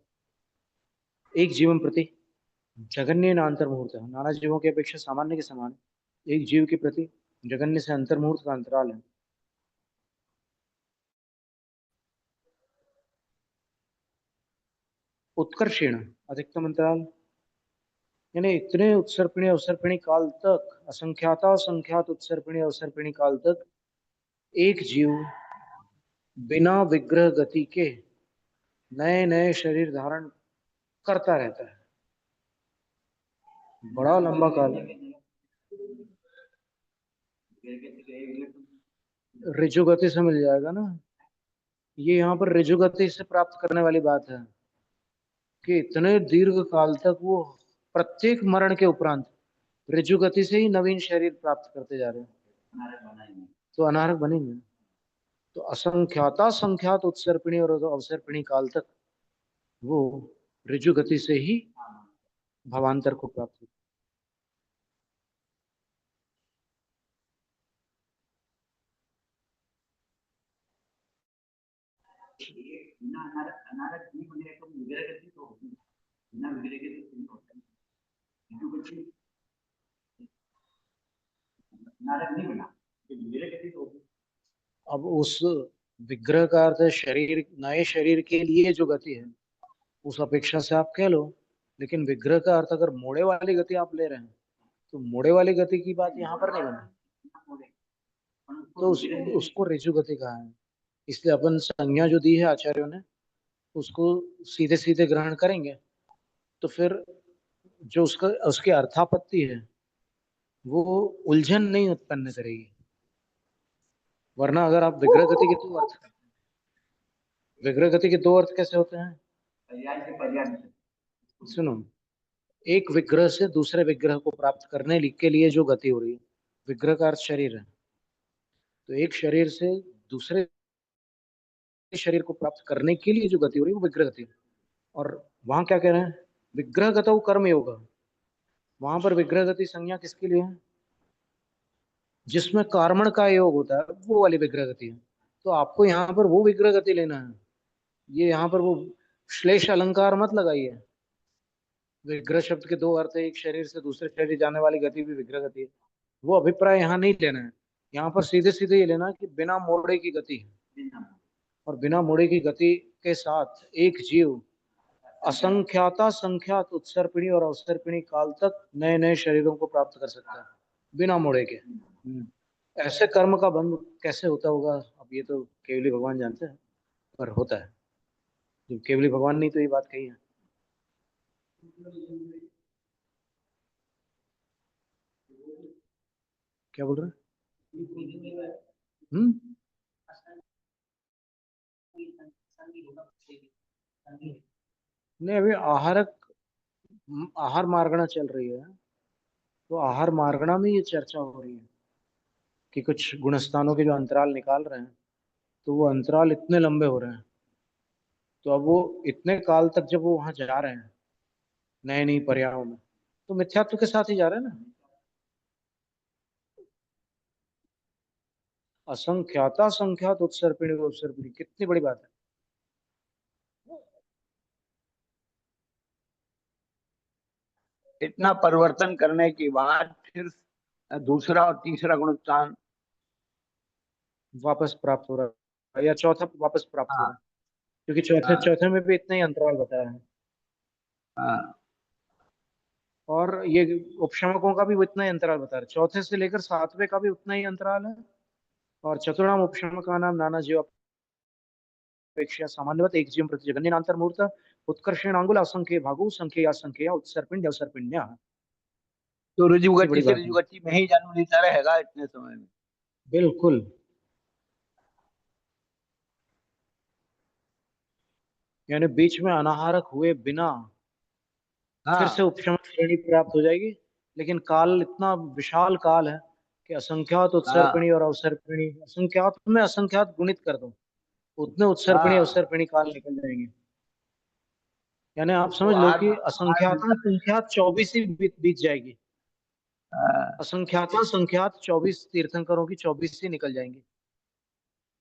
एक जीवन प्रति जगन्य अंतर मुहूर्त है, नाना जीवों की अपेक्षा सामान्य के समान एक जीव के प्रति जगन्य से अंतर मुहूर्त का अंतराल है। उत्कर्षेण, अधिकतम अंतराल, यानी इतने उत्सर्पिणी अवसर्पिणी काल तक, असंख्याता संख्यात उत्सर्पिणी अवसर्पिणी काल तक एक जीव बिना विग्रह गति के नए नए शरीर धारण करता रहता है। बड़ा लंबा काल है। ऋजु गति से मिल जाएगा ना, ये यहाँ पर ऋजु गति से प्राप्त करने वाली बात है कि इतने दीर्घ काल तक वो प्रत्येक मरण के उपरांत ऋजु गति से ही नवीन शरीर प्राप्त करते जा रहे हैं, तो अनारक बनेंगे। तो असंख्याता संख्यात उत्सर्पिणी और अवसर्पिणी काल तक वो ऋजु गति से ही भावांतर को प्राप्त होता। अब उस विग्रह का अर्थ है शरीर, नए शरीर के लिए जो गति है उस अपेक्षा से आप कह लो, लेकिन विग्रह का अर्थ अगर मोड़े वाली गति आप ले रहे हैं तो मोड़े वाली गति की बात यहाँ पर नहीं बनी, तो उसको ऋजु गति कहा है। इसलिए अपन संज्ञा जो दी है आचार्यों ने उसको सीधे सीधे ग्रहण करेंगे तो फिर जो उसका उसकी अर्थापत्ति है वो उलझन नहीं उत्पन्न करेगी। वरना अगर आप विग्रह गति के दो अर्थ, विग्रह गति के दो अर्थ कैसे होते हैं? सुनो, एक विग्रह से दूसरे विग्रह को प्राप्त करने के लिए जो गति हो रही है, विग्रह का अर्थ शरीर है, तो एक शरीर से दूसरे शरीर को प्राप्त करने के लिए जो गति हो रही है वो विग्रह गति है। और वहां क्या कह रहे हैं? विग्रह गतौ कर्म योग, वहां पर विग्रह गति संज्ञा किसके लिए है? जिसमें कार्मण का योग होता है वो वाली विग्रह गति है। तो आपको यहाँ पर वो विग्रह गति लेना है, ये यहाँ पर वो श्लेष अलंकार मत लगाइए। विग्रह शब्द के दो अर्थ है, एक शरीर से दूसरे शरीर जाने वाली गति भी विग्रह गति है, वो अभिप्राय यहाँ नहीं लेना है। यहाँ पर सीधे सीधे ये लेना कि बिना मोड़े की गति है, और बिना मोड़े की गति के साथ एक जीव असंख्याता संख्यात उत्सर्पिणी और अवसर्पिणी काल तक नए नए शरीरों को प्राप्त कर सकता है बिना मोड़े के। ऐसे कर्म का बंध कैसे होता होगा अब ये तो केवली भगवान जानते हैं, पर होता है। जब केवली भगवान नहीं तो ये बात कही है। क्या बोल रहे हैं? नहीं, अभी आहार मार्गणा चल रही है, तो आहार मार्गणा में ये चर्चा हो रही है कि कुछ गुणस्थानों के जो अंतराल निकाल रहे हैं तो वो अंतराल इतने लंबे हो रहे हैं, तो अब वो इतने काल तक जब वो वहां जा रहे हैं नए नई पर्यायों में, तो मिथ्यात्व के साथ ही जा रहे हैं ना। असंख्याता संख्यात उत्सर्पिणी उत्सर्पिणी, कितनी बड़ी बात है। इतना परिवर्तन करने के बाद फिर दूसरा और तीसरा गुणस्थान वापस प्राप्त हो रहा है या चौथा वापस प्राप्त हो हाँ रहा है, क्योंकि चौथे हाँ चौथे में भी इतना ही अंतराल बताया है। हाँ और ये उपशमकों का भी उतना ही अंतराल बता रहे, चौथे से लेकर सातवें का भी उतना ही अंतराल है। और चतुर्णाम उपशमका नाम नाना जीव अपेक्षा सामान्यवत एक जीव प्रति जगन्यनांतरमूर्त उत्कर्षेण अंगुल असंख्य भागु संख्या संख्या उत्सर्पिण्य अवसर्पिण्य। तो कितनी ऋजुगति बड़ी से बात है। ऋजुगति में ही जन्म लेता रहेगा इतने समय में। बिल्कुल। यानी बीच में अनाहारक हुए बिना फिर से हाँ उपशम श्रेणी प्राप्त हो जाएगी। लेकिन काल इतना विशाल काल है कि असंख्यात हाँ उत्सर्पिणी और अवसर्पिणी, असंख्यात में असंख्यात गुणित कर दो, उतने उत्सर्पिणी हाँ। अवसर्पिणी काल निकल जाएंगे। यानी आप तो समझ लो आर कि आर असंख्याता संख्यात 24 ही बीत जाएगी। हाँ असंख्याता संख्यात 24 तीर्थंकरों की 24 ही निकल जाएंगी।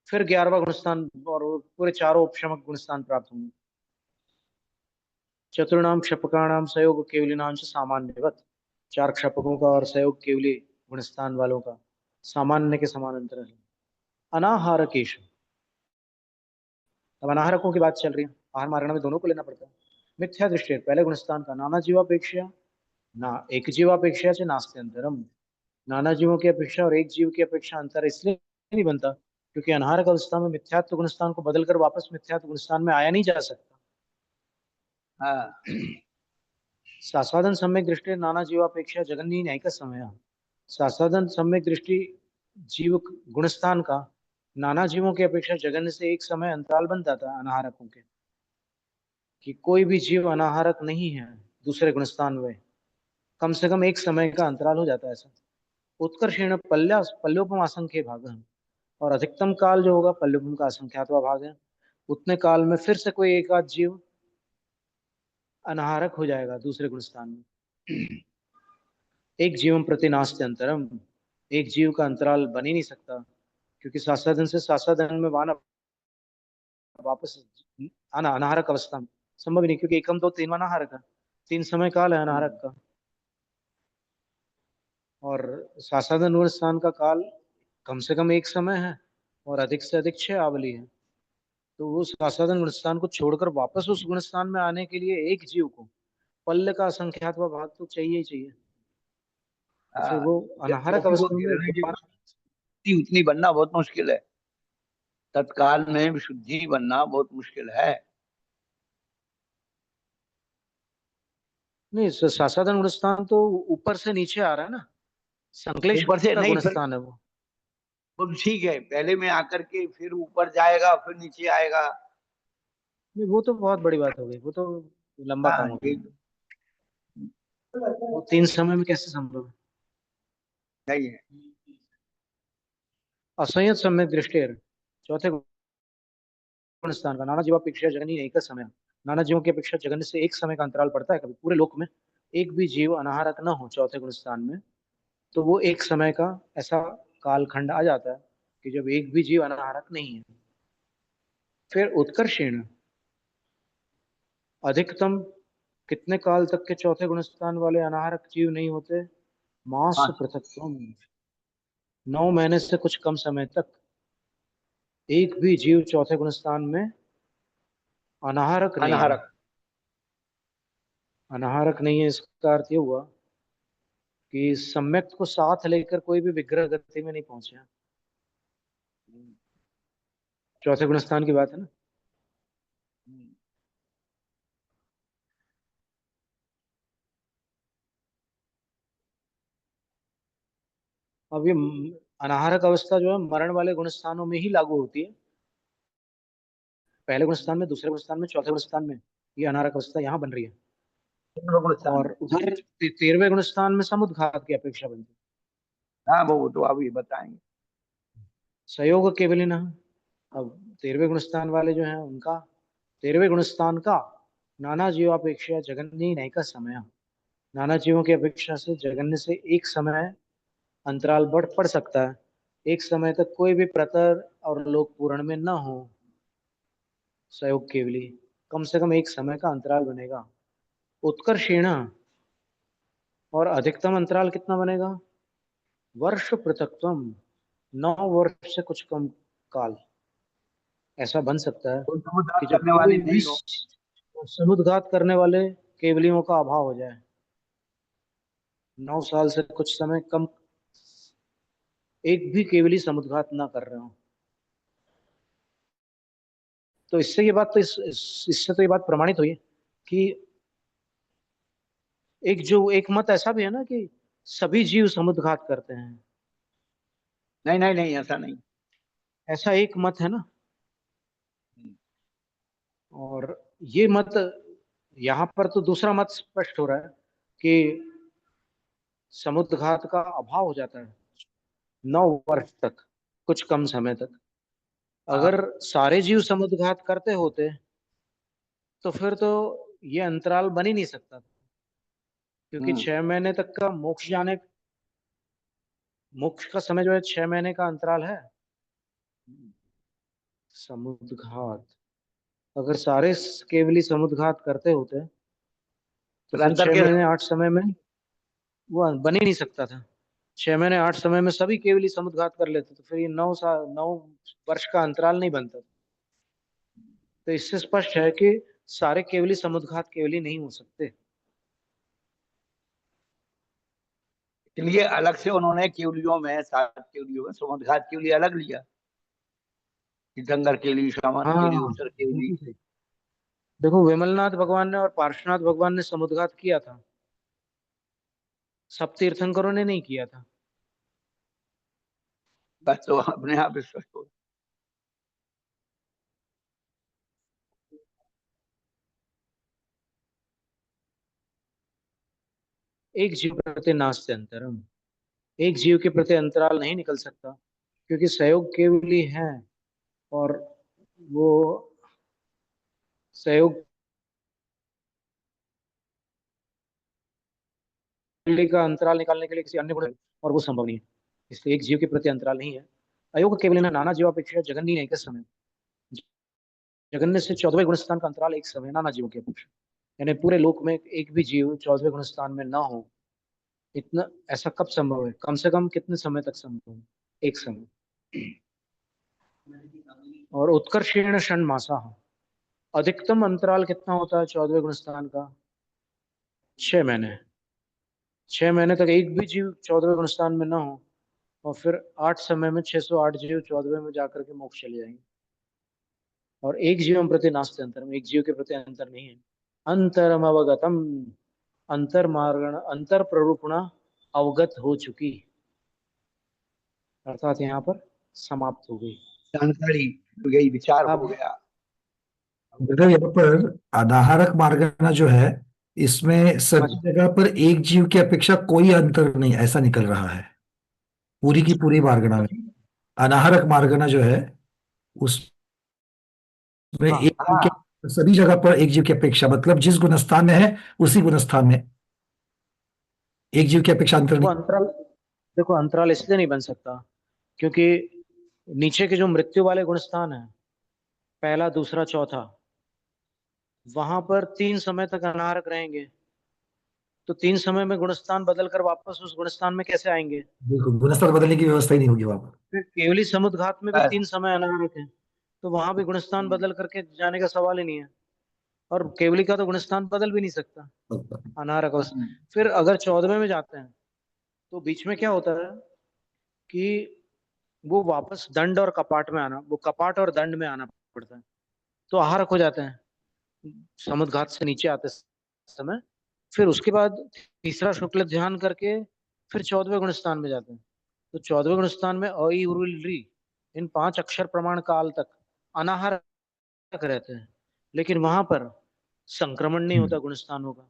फिर 11वां गुणस्थान और पूरे चारों उपशमक गुणस्थान प्राप्त होंगे। चतुर्णाम क्षपकाणाम सहयोग केवलिनाम से सामान्यवत, चार क्षपकों का और सहयोग केवली गुणस्थान वालों का सामान्य के समान अंतर है। अनाहारकेश, अब अनाहारकों की बात चल रही है। आहार मारणा में दोनों को लेना पड़ता है। मिथ्या दृष्टि पहले गुणस्थान का नाना जीवापेक्षा ना एक जीवापेक्षा से नास्ते अंतरम, नाना जीवों की अपेक्षा और एक जीव की अपेक्षा अंतर इसलिए नहीं बनता क्योंकि अनाहारक अवस्था में मिथ्यात्व गुणस्थान को बदलकर वापस मिथ्यात्व गुणस्थान में आया नहीं जा सकता। हाँ सासाधन सम्यक दृष्टि नाना जीवापेक्षा जगन्य न्याय का समय, सासाधन सम्यक दृष्टि जीव गुणस्थान का नाना जीवों की अपेक्षा जगन्य से एक समय अंतराल बन जाता है अनाहारकों के, कि कोई भी जीव अनाहारक नहीं है दूसरे गुणस्थान में, कम से कम एक समय का अंतराल हो जाता है ऐसा। उत्कर्षेण पल्योपम असंख्य भाग है, और अधिकतम काल जो होगा पल्योपम का असंख्यातवा भाग है, उतने काल में फिर से कोई एक आध जीव अनाहारक हो जाएगा दूसरे गुणस्थान में। एक जीवम प्रति नास्ते अंतरम, एक जीव का अंतराल बन ही नहीं सकता क्योंकि सासाधन से सासाधन में वाना वापस आना अनाहारक अवस्था में संभव ही नहीं, क्योंकि एकम दो तीन अनाहारक है, तीन समय काल है अनाहारक का, और सासाधन गुणस्थान का काल कम से कम एक समय है और अधिक से अधिक 6 आवली है। तो वो सासाधन गुणस्थान को छोड़कर वापस उस गुणस्थान में आने के लिए एक जीव को पल्ल का असंख्यात भाग तो चाहिए ही चाहिए। तो फिर हाँ। वो जो अनाहारक कि वो अवस्था में दोबारा, उतनी बनना बहुत मुश्किल है। तत्काल में विशुद्धि बनना बहुत मुश्किल है। नहीं सासाधन गुणस्थान तो ऊपर से नीचे आ रहा है ना, संश्लेष ऊपर से का नहीं, फिर गुणस्थान है वो। वो ठीक है, पहले में आकर के फिर ऊपर जाएगा फिर नीचे आएगा। नहीं वो तो बहुत बड़ी बात हो गई, वो तो लंबा हाँ काम हो ये गया। वो 3 समय में कैसे संभव है। नहीं है। असंयत सम्यक दृष्टि, चौथे गुणस्थान का नाना जीवापेक्षा जगनी एक समय, नाना जीवों की अपेक्षा जगन से एक समय का अंतराल पड़ता है। कभी पूरे लोक में एक भी जीव अनाहारक न हो चौथे गुणस्थान में, तो वो एक समय का ऐसा कालखंड आ जाता है कि जब एक भी जीव अनाहारक नहीं है। फिर उत्कर्षेण अधिकतम कितने काल तक के चौथे गुणस्थान वाले अनाहारक जीव नहीं होते, मास हाँ पृथक्त्वम, 9 महीने से कुछ कम समय तक एक भी जीव चौथे गुणस्थान में अनाहारक नहीं है। अनाहारक। अनाहारक नहीं है इसका अर्थ ये हुआ कि सम्यक को साथ लेकर कोई भी विग्रह गति में नहीं पहुंचे। चौथे गुणस्थान की बात है ना। अब ये अनाहारक अवस्था जो है मरण वाले गुणस्थानों में ही लागू होती है, पहले गुणस्थान में, दूसरे गुणस्थान में, चौथे गुणस्थान में ये अनाहारक अवस्था यहाँ बन रही है। गुणस्थान और में। उधर 13वें गुणस्थान में समुद्घात की अपेक्षा बनती है। हाँ वो तो अभी बताएंगे। सहयोग केवलिन, अब 13वें गुणस्थान वाले जो हैं उनका 13वें गुणस्थान का नाना जीवापेक्षा जगन्य नहीं का समय, नाना जीवों की अपेक्षा से जगन्य से एक समय अंतराल बढ़ पड़ सकता है। एक समय तक कोई भी प्रतर और लोक पूर्ण में न हो, सहयोग केवली कम से कम एक समय का अंतराल बनेगा। उत्कर्षेण, और अधिकतम अंतराल कितना बनेगा, वर्ष पृथक्त्वम, 9 वर्ष से कुछ कम काल ऐसा बन सकता है कोई कि समुद्र जब करने वाले कोई भी नहीं हो। समुद्घात करने वाले केवलियों का अभाव हो जाए। 9 साल से कुछ समय कम एक भी केवली समुद्घात ना कर रहे हो। तो इससे ये बात तो इससे तो ये बात प्रमाणित हुई कि एक मत ऐसा भी है ना कि सभी जीव समुद्रघात करते हैं। नहीं नहीं नहीं, ऐसा नहीं। ऐसा एक मत है ना। और ये मत, यहाँ पर तो दूसरा मत स्पष्ट हो रहा है कि समुद्रघात का अभाव हो जाता है 9 वर्ष तक, कुछ कम समय तक। हाँ। अगर सारे जीव समुद्रघात करते होते तो फिर तो ये अंतराल बन ही नहीं सकता, क्योंकि हम्म 6 महीने तक का मोक्ष का समय जो है 6 महीने का अंतराल है। समुद्रघात, अगर सारे केवली समुद्रघात करते होते तो फिर फिर अंतर छह के। महीने 8 समय में वो बन ही नहीं सकता था। 6 महीने 8 समय में सभी केवली समुद्रघात कर लेते तो फिर ये 9 वर्ष का अंतराल नहीं बनता। तो इससे स्पष्ट है कि सारे केवली समुद्रघात केवली नहीं हो सकते। इसलिए अलग से उन्होंने केवलियों में, 7 केवलियों में समुद्रघात केवली अलग लिया। तीर्थंकर केवली, सामान्य केवली, हाँ, उत्तर केवली। बिल्कुल सही। देखो, विमलनाथ भगवान ने और पार्श्वनाथ भगवान ने समुद्रघात किया था, सब तीर्थंकरों ने नहीं किया था। बस तो अपने आप स्पष्ट हो। एक जीव प्रति नास्ति अंतरम, एक जीव के प्रति अंतराल नहीं निकल सकता, क्योंकि सहयोग केवली है। और वो सहयोग केवली का अंतराल निकालने के लिए किसी अन्य गुण है, और वो संभव नहीं है। इसलिए एक जीव के प्रति अंतराल नहीं है। अयोग केवल नाना जीवापेक्षा जगन्य एक समय, जगन्य से 14वें गुणस्थान का अंतराल एक समय नाना जीवों की अपेक्षा, यानी पूरे लोक में एक भी जीव 14वें गुणस्थान में ना हो, इतना ऐसा कब संभव है? कम से कम कितने समय तक संभव है? एक समय। और उत्कर्षेण षण मासा, अधिकतम अंतराल कितना होता है 14वें गुणस्थान का? 6 महीने। 6 महीने तक एक भी जीव 14वें गुणस्थान में ना हो, और फिर 8 समय में 608 जीव 14वें में जाकर के मोक्ष चले जाएंगे। और एक जीवम प्रति नास्ति अंतरम, एक जीव के प्रति अंतर नहीं है। अंतरम अवगतम, अंतर मार्गण अंतर प्ररूपणा अवगत हो चुकी, अर्थात यहाँ पर समाप्त हो गई। जानकारी हो गई, विचार हो अब गया। मतलब यहाँ पर अनाहारक मार्गना जो है, इसमें हाँ सभी जी, जगह पर एक जीव की अपेक्षा कोई अंतर नहीं ऐसा निकल रहा है, पूरी की पूरी मार्गना में। अनाहारक मार्गना जो है उसमें एक हाँ। जीव हाँ। के सभी जगह पर एक जीव की अपेक्षा, मतलब जिस गुणस्थान में है उसी गुणस्थान में एक जीव की अपेक्षा अंतर वो नहीं। अंतराल, देखो अंतराल इसलिए नहीं बन सकता क्योंकि नीचे के जो मृत्यु वाले गुणस्थान है, पहला दूसरा चौथा, वहां पर 3 समय तक अनाहारक रहेंगे। तो 3 समय में गुणस्थान बदल कर वापस उस गुणस्थान में कैसे आएंगे? बिल्कुल, गुणस्थान बदलने की व्यवस्था ही नहीं होगी वहां पर। फिर केवली समुद्रघात में भी बस। 3 समय अनाहारक है, तो वहां भी गुणस्थान हम्म, बदल करके जाने का सवाल ही नहीं है। और केवली का तो गुणस्थान बदल भी नहीं सकता अनाहारक अवस्था। हम्म, फिर अगर 14वें में जाते हैं तो बीच में क्या होता है कि वो वापस दंड और कपाट में आना, वो कपाट और दंड में आना पड़ता है, तो आहारक हो जाते हैं समुद्र घाट से नीचे आते समय। फिर उसके बाद तीसरा शुक्ल ध्यान करके फिर 14वें गुण स्थान में जाते हैं। तो 14वें गुण स्थान में अ ई उर री, इन 5 अक्षर प्रमाण काल तक अनाहारक रहते हैं, लेकिन वहां पर संक्रमण नहीं हम्म। होता गुण स्थानों का।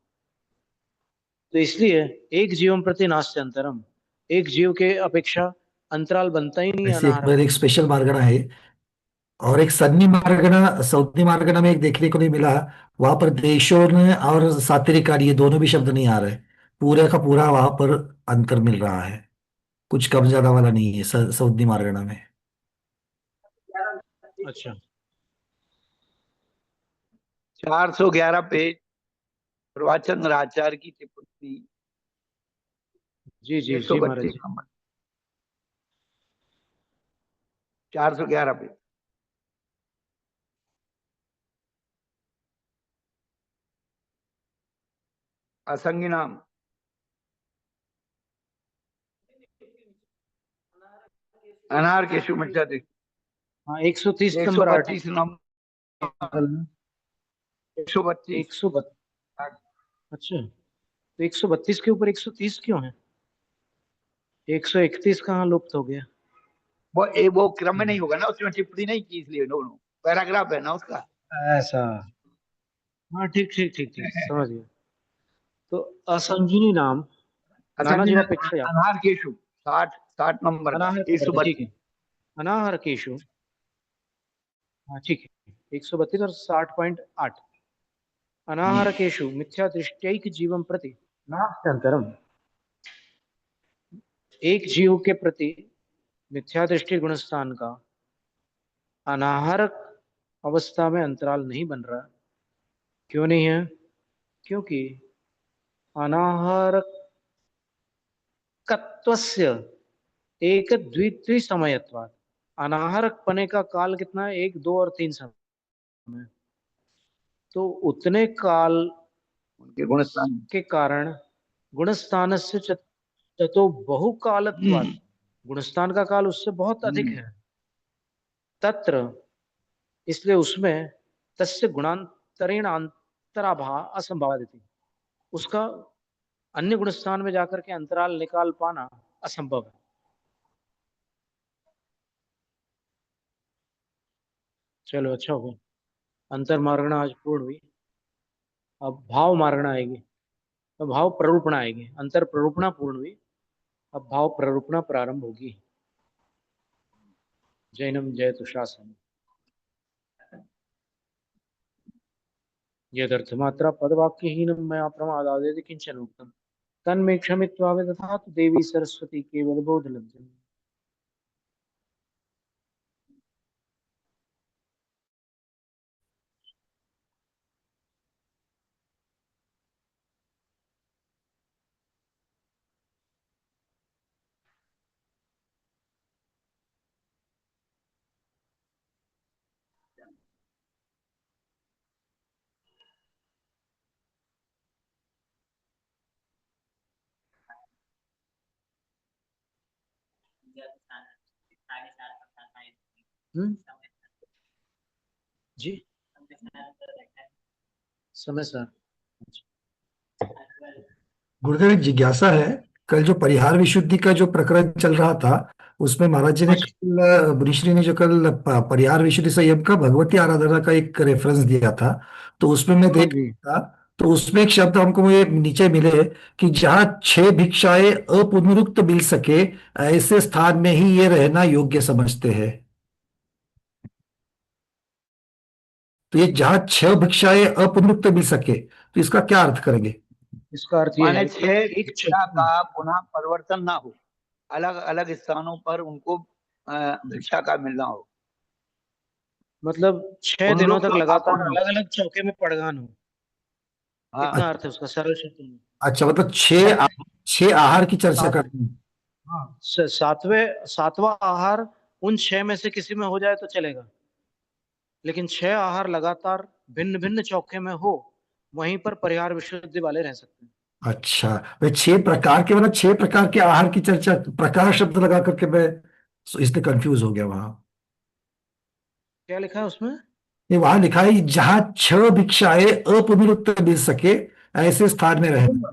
तो इसलिए एक जीवन प्रति नास्ति अंतरम, एक जीव के अपेक्षा अंतराल बनता ही नहीं है ऐसे एक अनाहारक बार एक होने से। स्पेशल मार्गना है, और एक सन्नी मार्गना, सौतनी मार्गना में एक देखने को नहीं मिला। वहां पर देशों ने और सात्विक ये दोनों भी शब्द नहीं आ रहे, पूरे का पूरा वहां पर अंतर मिल रहा है, कुछ कम ज्यादा वाला नहीं है सौतनी मार्गना में। 411 पेज, प्रवाचन आचार्य की टिप्पणी, जी जी एक सौ जी महाराज बत्तीस जी। Number 411 page. असंज्ञ नाम। अनार केशु मिर्जा, हाँ, 130 एक सौ नंबर बत्तीस आर्टिकल। नंबर 132। 132। अच्छा, तो 132 के ऊपर 130 क्यों है? 131 कहाँ लुप्त हो गया? वो क्रम में नहीं होगा ना, उसमें टिप्पणी नहीं की इसलिए दोनों पैराग्राफ है ना उसका। ऐसा। हाँ, ठीक ठीक ठीक ठीक, समझ गया। तो असंगिनी नाम असंग नानाजीव अपेक्षया अनार केशु 60 नंबर का अनाहर एक सौ नंबर, ठीक बत्तीस है। अनाहर केशु, हाँ ठीक है, 132 और 60.8। अनाहर केशु मिथ्या दृष्टैक जीवम प्रति नास्त्यंतरम। एक जीव के प्रति मिथ्या दृष्टि गुणस्थान का अनाहरक अवस्था में अंतराल नहीं बन रहा। क्यों नहीं है? क्योंकि अनाहरकत्वस्य एक द्वित्रि समयत्वात्। अनाहरक पने का काल कितना है? 1, 2 और 3 समय। तो उतने काल उनके गुणस्थान। के कारण गुणस्थान से ततो बहुकालत्वात्, गुणस्थान का काल उससे बहुत अधिक है। तत्र, इसलिए उसमें तस्य गुणांतरेण अंतराभा असंभवादिति, उसका अन्य गुण स्थान में जाकर के अंतराल निकाल पाना असंभव है। चलो, अच्छा हो गया। अंतर मार्गणा आज पूर्ण हुई। अब भाव मार्गणा आएगी, तो भाव प्ररूपणा आएगी। अंतर प्ररूपणा पूर्ण हुई, अब भाव प्ररूपणा प्रारंभ होगी। जैनम जयतु शासन यदर्थमात्रा पदवाक्यहीनं मया प्रमादादेति किंचन उक्तम् तन्मे क्षमित्वा विदधातु देवी सरस्वती केवल बोधलब्धम्। हम्म, जी, समय सर। गुरुदेव एक जिज्ञासा है। कल जो परिहार विशुद्धि का जो प्रकरण चल रहा था, उसमें महाराज जी हाँ ने जी, कल मुनिश्री ने जो कल परिहार विशुद्धि संयम का भगवती आराधना का एक रेफरेंस दिया था, तो उसमें मैं हाँ देख जी। रहा था। तो उसमें एक शब्द हमको ये नीचे मिले कि जहाँ 6 भिक्षाएं अपुनरुक्त मिल सके, ऐसे स्थान में ही ये रहना योग्य समझते हैं। तो ये जहाँ 6 भिक्षाएं अपुनरुक्त मिल सके, तो इसका क्या अर्थ करेंगे? इसका अर्थ ये माने है कि 6 एक भिक्षा चक्र। का पुनः परिवर्तन ना हो, अलग अलग स्थानों पर उनको भिक्षा का मिलना हो। मतलब 6 दिनों पुनरुक्त तक लगातार अपुनरुक्त। अलग अलग चौके में पड़गान हो, इतना हाँ अर्थ है उसका सरल शब्द में। अच्छा, मतलब छह आहार की चर्चा सात, करते हैं। हाँ, सातवां आहार उन 6 में से किसी में हो जाए तो चलेगा, लेकिन 6 आहार लगातार भिन्न भिन्न चौके में हो, वहीं पर परिहार विशुद्धि वाले रह सकते हैं। अच्छा, वे 6 प्रकार के, मतलब 6 प्रकार के आहार की चर्चा, प्रकार शब्द लगा करके मैं इसलिए कंफ्यूज हो गया वहां। क्या लिखा है उसमें? ये वहां लिखा है, जहां 6 भिक्षाएं अपुनरुक्त मिल सके, ऐसे स्थान में रहना।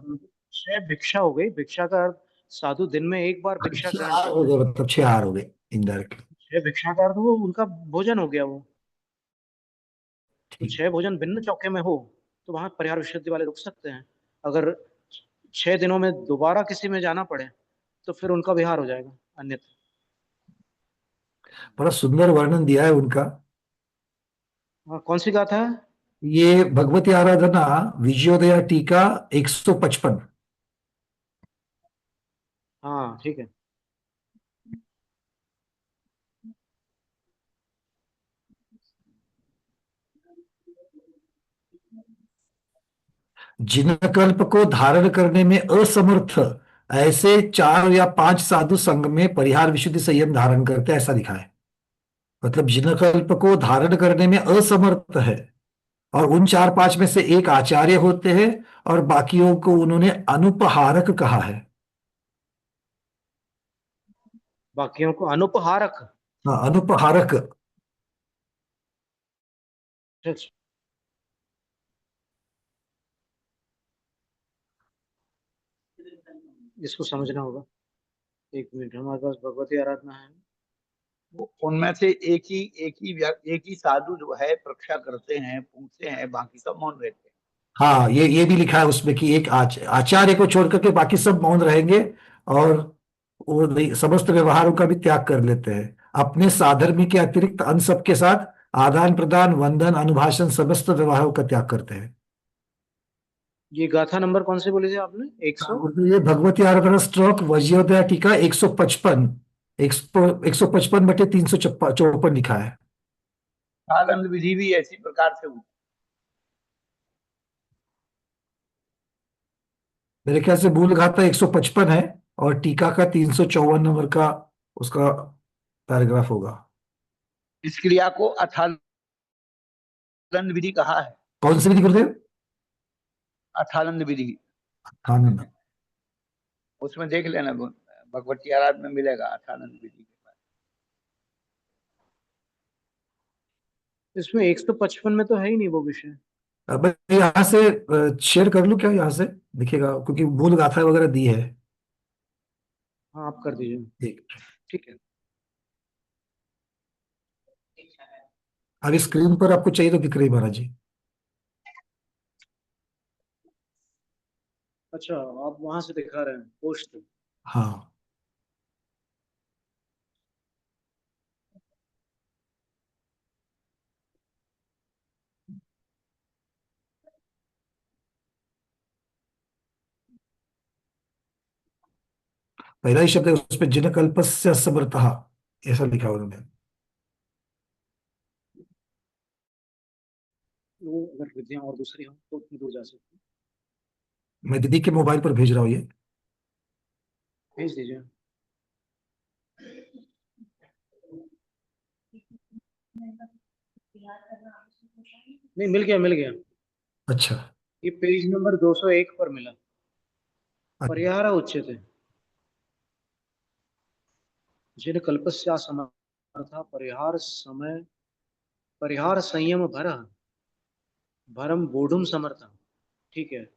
6 भिक्षा हो गई। भिक्षा का अर्थ साधु दिन में एक बार भिक्षा छह ग्रहण आहार हो करते गए, हैं। मतलब 6 आहार हो गए इनडायरेक्ट। 6 भिक्षा का अर्थ वो उनका भोजन हो गया वो। तो ठीक। 6 भोजन भिन्न चौके में हो, तो वहां परिहार विशुद्धि वाले रुक सकते हैं। अगर 6 दिनों में दोबारा किसी में जाना पड़े, तो फिर उनका विहार हो जाएगा अन्यथा। बड़ा सुंदर वर्णन दिया है उनका। हाँ, कौन सी गाथा है? ये भगवती आराधना, विजयोदया टीका 155। हाँ, ठीक है। जिन कल्प को धारण करने में असमर्थ, ऐसे 4 या 5 साधु संघ में परिहार विशुद्धि संयम धारण करते, ऐसा लिखा है। मतलब जिन कल्प को धारण करने में असमर्थ है, और उन 4-5 में से एक आचार्य होते हैं, और बाकियों को उन्होंने अनुपहारक कहा है। बाकियों को अनुपहारक। हाँ, अनुपहारक। अच्छा, इसको समझना होगा। एक मिनट, हमारे पास भगवती आराधना है। उनमें से एक ही साधु जो है परीक्षा करते हैं, पूछते हैं, बाकी सब मौन रहते हैं। हाँ, ये भी लिखा है उसमें कि एक आचार्य को छोड़ करके बाकी सब मौन रहेंगे, और वो समस्त व्यवहारों का भी त्याग कर लेते हैं, अपने साधर्मी के अतिरिक्त अन्य सब के साथ आदान प्रदान, वंदन, अनुभाषण, समस्त व्यवहारों का त्याग करते हैं। ये गाथा नंबर कौन से बोले थे आपने? 100? ये भगवती आराधना स्ट्रोक वज्रोदय टीका 155, 155/354 लिखा है। आनंद विधि भी ऐसी प्रकार से हुई। मेरे ख्याल से मूल गाथा 155 है, और टीका का 354 नंबर का उसका पैराग्राफ होगा। इस क्रिया को अथानंद विधि कहा है। कौन सी विधि गुरुदेव? अथानंद विधि, हाँ ना। उसमें देख लेना, भगवती आराधना में मिलेगा अथानंद विधि के बाद। इसमें 155 में तो है ही नहीं वो विषय। अब मैं यहाँ से शेयर कर लूँ क्या, यहाँ से दिखेगा, क्योंकि मूल गाथा वगैरह दी है। हाँ, आप कर दीजिए। ठीक। ठीक है। अभी स्क्रीन पर आपको चाहिए तो दिख रही महाराज जी। अच्छा, आप वहां से दिखा रहे हैं पोस्ट? हाँ, पहला ही शब्द है उस पर, जिनकल्पस्य समर्थः, ऐसा लिखा हुआ उन्होंने। वो अगर विधियां और दूसरी हो तो उतनी दूर जा सकती मैं दीदी के मोबाइल पर भेज रहा हूँ ये। है। भेज दीजिए। नहीं, मिल गया मिल गया। अच्छा। ये पेज नंबर 201 पर मिला। अच्छा। परिहार उच्यते, जिन कल्पस्या समर्था परिहार समय, परिहार संयम भरम बोधुम समर्था। ठीक है।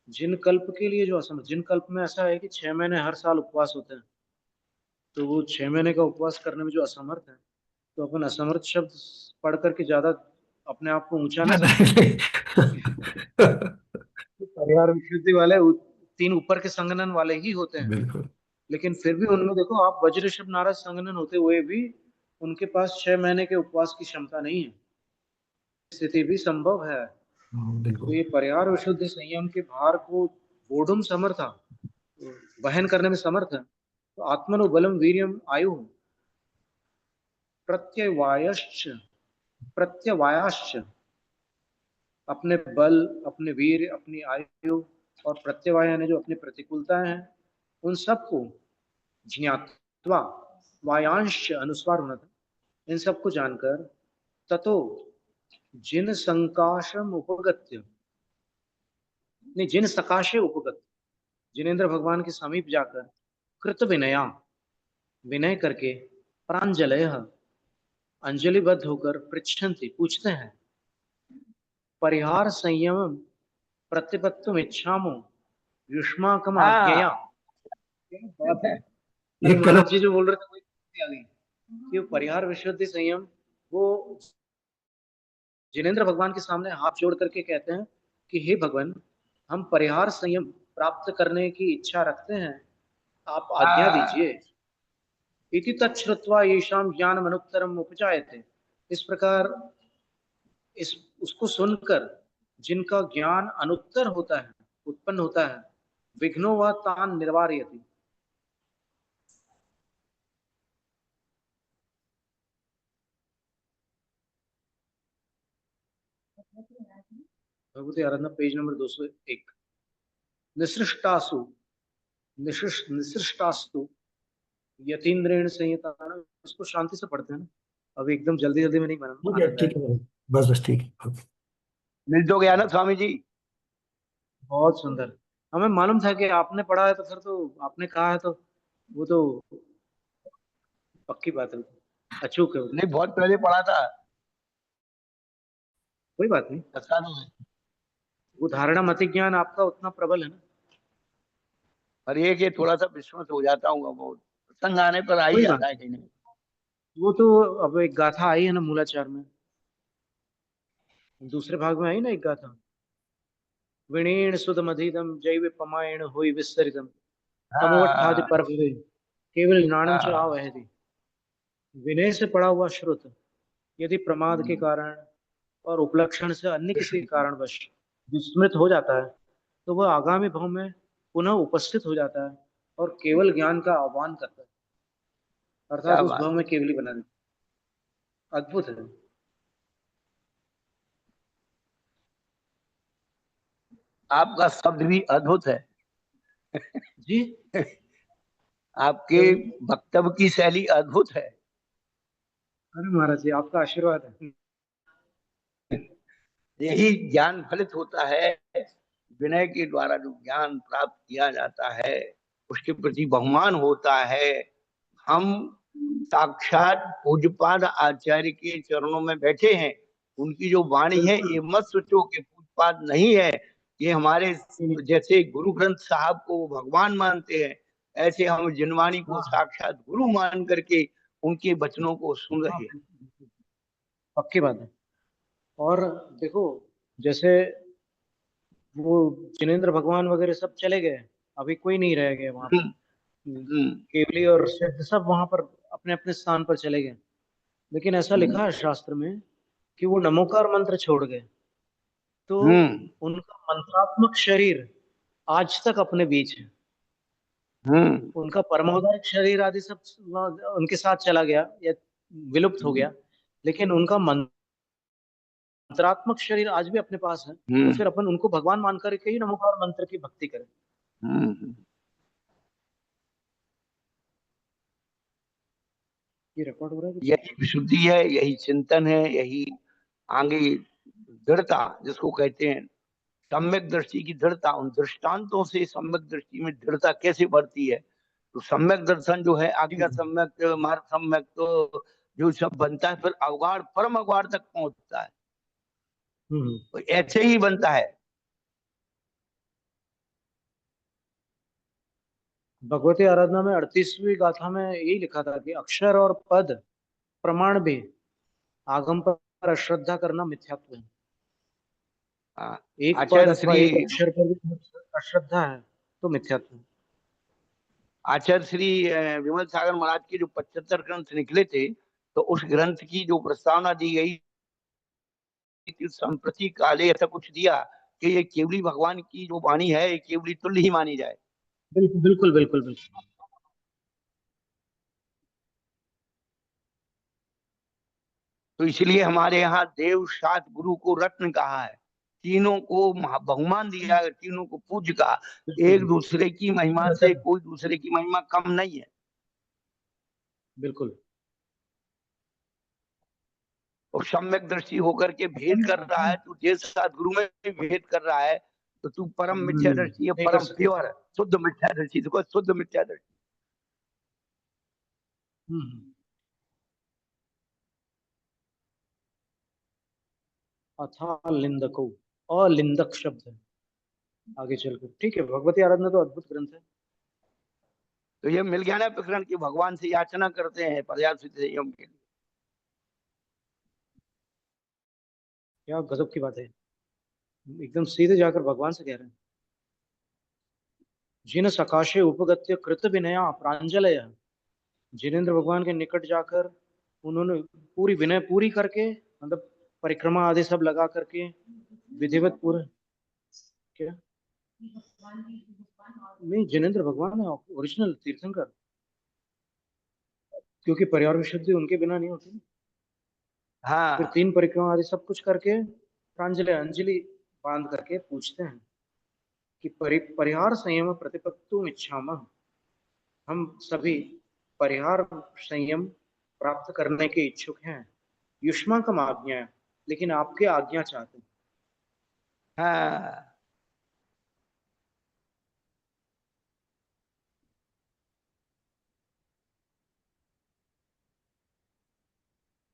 जिन कल्प के लिए जो असमर्थ, जिन कल्प में ऐसा है कि 6 महीने हर साल उपवास होते हैं, तो वो 6 महीने का उपवास करने में जो असमर्थ है, तो अपन असमर्थ शब्द पढ़ करके ज्यादा अपने आप को ऊंचा ना समझे। तो परिहार विशुद्धि वाले 3 ऊपर के संगनन वाले ही होते हैं। बिल्कुल। लेकिन फिर भी उनमें देखो आप, वज्र ऋषभ नारद संगनन होते हुए भी उनके पास 6 महीने के उपवास की क्षमता नहीं है। स्थिति भी संभव है। तो बिल्कुल। ये परिहार विशुद्ध संयम के भार को बोधुम समर्था, वहन करने में समर्थ है। तो आत्मनो बलम वीर्यम आयु प्रत्यवायश्च, प्रत्यवायाश्च, अपने बल, अपने वीर, अपनी आयु और प्रत्यवाय यानी जो अपनी प्रतिकूलताएं हैं, उन सबको ज्ञात्वा, वायांश अनुस्वार होना था, इन सबको जानकर, ततो जिन संकाशम उपगत्य, नहीं जिन सकाशे उपगत, जिनेन्द्र भगवान के समीप जाकर कृत विनया, विनय करके, प्रांजलय, अंजलिबद्ध होकर, पृच्छन्ति पूछते हैं, परिहार संयम प्रतिपत्तुम इच्छामो युष्माकम आज्ञया। हाँ, क्या बात है। ये अरे कलम। महाराज जी जो बोल रहे थे वही आ गई कि वो परिहार विशुद्धि संयम, वो जिनेन्द्र भगवान के सामने हाथ जोड़ करके कहते हैं कि हे भगवान, हम परिहार संयम प्राप्त करने की इच्छा रखते हैं, आप आज्ञा हाँ, दीजिए। इति तच्छ्रुत्वा येषां ज्ञानम अनुत्तरम उपजायते। इस प्रकार इस उसको सुनकर जिनका ज्ञान अनुत्तर होता है, उत्पन्न होता है, विघ्नो व तान निर्वारयति। भगवती आराधना पेज नंबर 201। निसृष्टासु, निसृष्टास्तु यतीन्द्रेण संहिता। इसको शांति से पढ़ते हैं ना, अब एकदम जल्दी जल्दी में नहीं ठीक है, आनंद ठीक आएगा। है, बस बस ठीक है। मिल तो गया ना स्वामी जी। बहुत सुंदर। हमें मालूम था कि आपने पढ़ा है, तो फिर तो आपने कहा है, तो वो तो पक्की बात है, अचूक है वो तो। नहीं, बहुत पहले पढ़ा था। कोई बात नहीं, पता नहीं है। वो धारणा मति ज्ञान आपका उतना प्रबल है ना। पर ये कि थोड़ा सा विस्मृत हो जाता हूँ, वो प्रसंग आने पर आ ही कोई बात जाता है नहीं, कहीं ना कहीं। वो तो अब एक गाथा आई है ना मूलाचार में, दूसरे भाग में आई ना एक गाथा, विणेन सुदमधीतम जैव पमायण होई विस्तरितम तमोवत्थादि हाँ पर केवल ज्ञानम च हाँ आवहति। विनय से पड़ा हुआ श्रुत यदि प्रमाद के कारण और उपलक्षण से अन्य किसी कारणवश विस्मृत हो जाता है, तो वह आगामी भाव में पुनः उपस्थित हो जाता है और केवल ज्ञान का आह्वान करता है, अर्थात क्या उस बात भाव है। में केवली बना देता है। अद्भुत है आपका शब्द भी अद्भुत है। जी। आपके क्या बोले? वक्तव्य की शैली अद्भुत है। अरे महाराज जी, आपका आशीर्वाद है। यही ज्ञान फलित होता है। विनय के द्वारा जो ज्ञान प्राप्त किया जाता है, उसके प्रति बहुमान होता है। हम साक्षात पूज्यपाद आचार्य के चरणों में बैठे हैं। उनकी जो वाणी है, बिल्कुल। ये मत सोचो कि पूज्यपाद नहीं है। ये हमारे जैसे गुरु ग्रंथ साहब को वो भगवान मानते हैं, ऐसे हम जिनवाणी को हाँ साक्षात गुरु मान करके उनके वचनों को सुन हाँ, रहे हैं। पक्की बात है। और देखो, जैसे वो जिनेंद्र भगवान वगैरह सब चले गए, अभी कोई नहीं रह गया वहां पर। हम्म, हम्म, केवली और सिद्ध सब वहां पर अपने अपने स्थान पर चले गए। लेकिन ऐसा लिखा है शास्त्र में कि वो नमोकार मंत्र छोड़ गए, तो हम्म, उनका मंत्रात्मक शरीर आज तक अपने बीच है। हम्म, उनका परमावतारिक शरीर आदि सब उनके साथ चला गया या विलुप्त हो गया, लेकिन उनका मंत्रात्मक शरीर आज भी अपने पास है। तो हम्म, फिर अपन उनको भगवान मानकर के ही नमोकार मंत्र की भक्ति करें। हम्म। ये रिकॉर्ड हो रहा है यही विशुद्धि है, यही चिंतन है, यही आगे दृढ़ता जिसको कहते हैं, सम्यक दृष्टि की दृढ़ता। उन दृष्टांतों से सम्यक दृष्टि में दृढ़ता कैसे बढ़ती है। तो सम्यक दर्शन जो है, कि आज्ञा सम्यक, मार्ग सम्यक, तो जो सब बनता है फिर अवगाढ़ परम अवगाढ़ तक पहुंचता है। हम्म। तो ऐसे ही बनता है। भगवती आराधना में 38वीं गाथा में यही लिखा था कि अक्षर और पद प्रमाण भी आगम पर अश्रद्धा करना मिथ्यात्व है। हाँ, एक पद आचार्य अथवा श्री एक अक्षर पर भी अश्रद्धा है तो मिथ्यात्व है। आचार्य श्री विमल सागर महाराज के जो 75 ग्रंथ निकले थे, तो उस ग्रंथ की जो प्रस्तावना दी गई थी, संप्रति काले ऐसा कुछ दिया कि ये केवली भगवान की जो वाणी है, ये केवली तुल्य ही मानी जाए। बिल्कुल बिल्कुल बिल्कुल बिल्कुल। तो इसलिए हमारे यहाँ देव सात गुरु को रत्न कहा है। तीनों को बहुमान दिया है, तीनों को पूज्य कहा। एक बिल्कुल दूसरे की महिमा से बिल्कुल कोई दूसरे की महिमा कम नहीं है। बिल्कुल। और सम्यक दृष्टि होकर के भेद अपन कर रहा अपन है, तू देव सात गुरु में भी भेद कर रहा है, तो तू परम मिथ्या दृष्टि है, नहीं कर परम सकते। प्योर है, शुद्ध मिथ्या दृष्टि। देखो, शुद्ध मिथ्या दृष्टि। हम्म। अथा लिंदको, अलिंदक शब्द है आगे चलकर। ठीक है, भगवती आराधना तो अद्भुत ग्रंथ है। तो ये मिल गया ना प्रकरण की भगवान से याचना करते हैं पर्याप्त संयम के लिए। क्या गजब की बात है, एकदम सीधे जाकर भगवान से कह रहे हैं। जिन सकाशे उपगत्य कृत विनया प्रांजलय, जिनेन्द्र भगवान के निकट जाकर उन्होंने पूरी विनय पूरी करके, मतलब परिक्रमा आदि सब लगा करके विधिवत पूरे। क्या? नहीं, जिनेन्द्र भगवान है ओरिजिनल तीर्थंकर, क्योंकि परिवार विशुद्धि उनके बिना नहीं होती। फिर हाँ, 3 परिक्रमा आदि सब कुछ करके प्रांजलि अंजलि बांध करके पूछते हैं कि परिहार संयम प्रतिपत्तुम इच्छामः। हम सभी परिहार संयम प्राप्त करने के इच्छुक हैं। युष्माकम आज्ञा, लेकिन आपके आज्ञा चाहते हैं। हाँ।